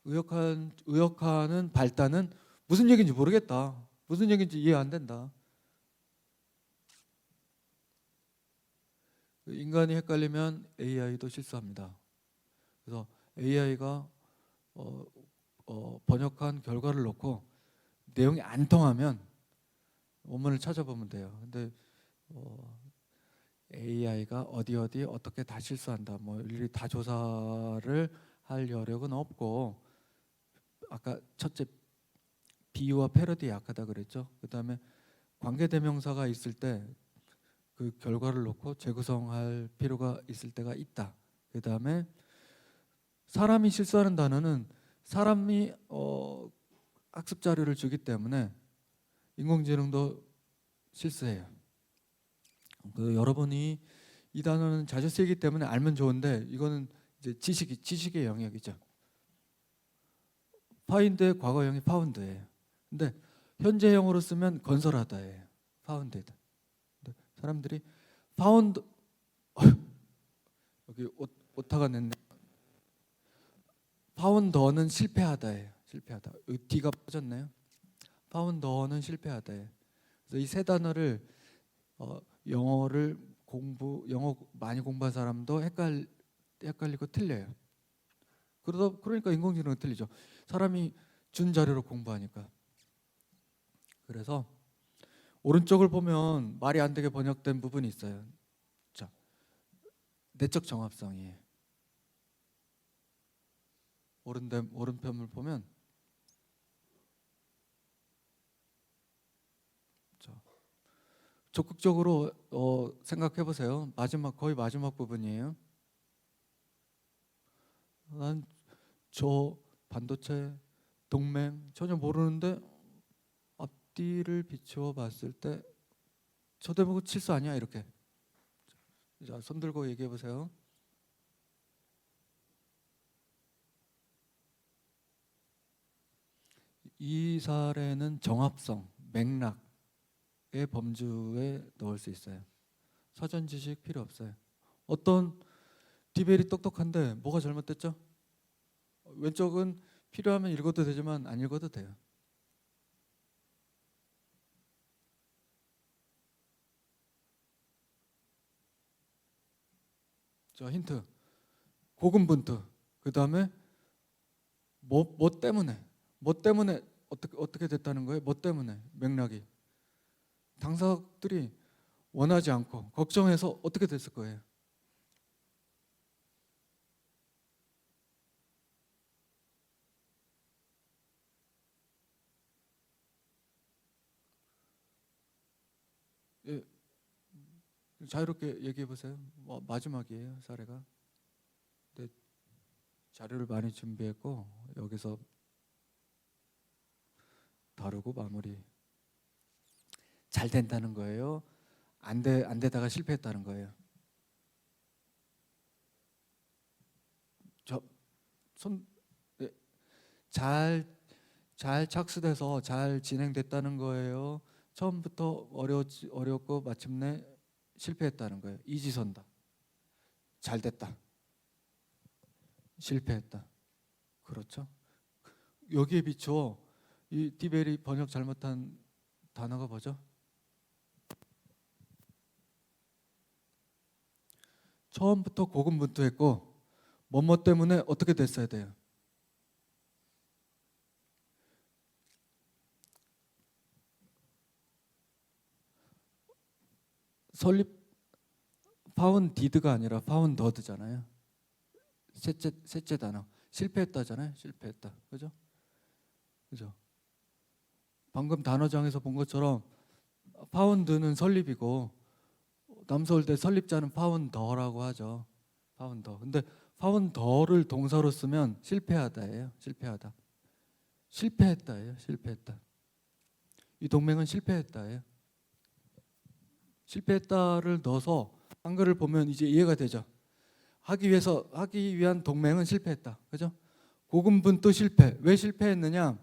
의역하는 발단은 무슨 얘기인지 모르겠다. 무슨 얘기인지 이해 안 된다. 인간이 헷갈리면 AI도 실수합니다. 그래서 AI가 번역한 결과를 놓고 내용이 안 통하면 원문을 찾아보면 돼요. 근데 AI가 어디 어떻게 다 실수한다. 뭐 일일이 다 조사를 할 여력은 없고, 아까 첫째 비유와 패러디에 약하다 그랬죠. 그다음에 관계대명사가 있을 때 그 결과를 놓고 재구성할 필요가 있을 때가 있다. 그다음에 사람이 실수하는 단어는 사람이 학습 자료를 주기 때문에 인공지능도 실수해요. 여러분이 이 단어는 자주 쓰이기 때문에 알면 좋은데, 이거는 이제 지식의 영역이죠. 파인드의 과거형이 파운드예요. 근데 현재형으로 쓰면 건설하다예요. 파운드다. 사람들이 파운드 여기 오타가 냈네. 파운더는 실패하다예요. 실패하다. 여기 D가 빠졌네요. 파운더는 실패하다예요. 그래서 이 세 단어를 영어 많이 공부한 사람도 헷갈리고 틀려요. 그러니까 인공지능은 틀리죠. 사람이 준 자료로 공부하니까. 그래서 오른쪽을 보면 말이 안 되게 번역된 부분이 있어요. 자, 내적 정합성이에요. 오른편을 보면, 자, 적극적으로 생각해 보세요. 거의 마지막 부분이에요. 난 저 반도체 동맹 전혀 모르는데 앞뒤를 비추어 봤을 때 저 대목은 실수 아니야, 이렇게. 자, 손 들고 얘기해 보세요. 이 사례는 정합성, 맥락의 범주에 넣을 수 있어요. 사전 지식 필요 없어요. 어떤 디벨이 똑똑한데 뭐가 잘못됐죠? 왼쪽은 필요하면 읽어도 되지만 안 읽어도 돼요. 자, 힌트. 고군분투. 그 다음에 뭐 때문에 어떻게 됐다는 거예요? 뭐 때문에? 맥락이. 당사자들이 원하지 않고 걱정해서 어떻게 됐을 거예요? 예, 자유롭게 얘기해 보세요. 마지막이에요, 사례가. 근데 자료를 많이 준비했고 여기서 다루고 마무리. 잘 된다는 거예요? 안 되다가 실패했다는 거예요? 네, 잘 착수돼서 잘 진행됐다는 거예요? 처음부터 어렵고 마침내 실패했다는 거예요? 이지선다. 잘 됐다. 실패했다. 그렇죠? 여기에 비추어 이 디벨이 번역 잘못한 단어가 뭐죠? 처음부터 고군분투했고 뭐뭐 때문에 어떻게 됐어야 돼요? 설립 파운디드가 아니라 파운더드잖아요. 셋째 단어. 실패했다잖아요. 실패했다. 그죠? 그죠? 방금 단어장에서 본 것처럼 파운드는 설립이고 남서울대 설립자는 파운더라고 하죠. 파운더. 근데 파운더를 동사로 쓰면 실패하다예요. 실패하다. 실패했다예요. 실패했다. 이 동맹은 실패했다예요. 실패했다를 넣어서 한글을 보면 이제 이해가 되죠. 하기 위한 동맹은 실패했다. 그죠? 고군분투 실패. 왜 실패했느냐?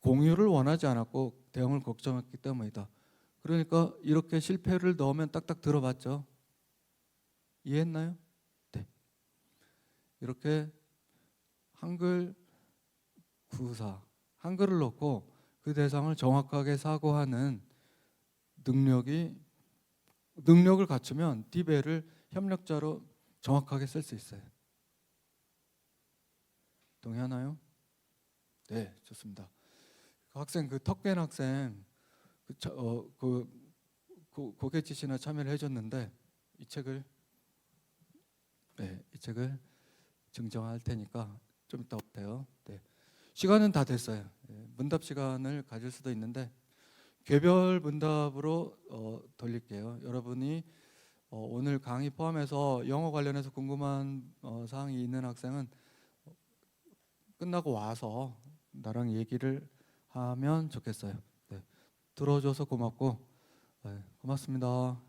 공유를 원하지 않았고 대응을 걱정했기 때문이다. 그러니까 이렇게 실패를 넣으면 딱딱 들어봤죠. 이해했나요? 네. 이렇게 한글 구사, 한글을 넣고 그 대상을 정확하게 사고하는 능력을 갖추면 디벨을 협력자로 정확하게 쓸 수 있어요. 동의하나요? 네, 좋습니다. 그 학생, 그 턱괭 학생, 그 고객지 씨나 참여를 해줬는데 이 책을 증정할 테니까 좀 이따 오세요. 네. 시간은 다 됐어요. 문답 시간을 가질 수도 있는데 개별 문답으로 돌릴게요. 여러분이 오늘 강의 포함해서 영어 관련해서 궁금한 사항이 있는 학생은 끝나고 와서 나랑 얘기를 하면 좋겠어요. 네. 들어줘서 고맙고 고맙습니다.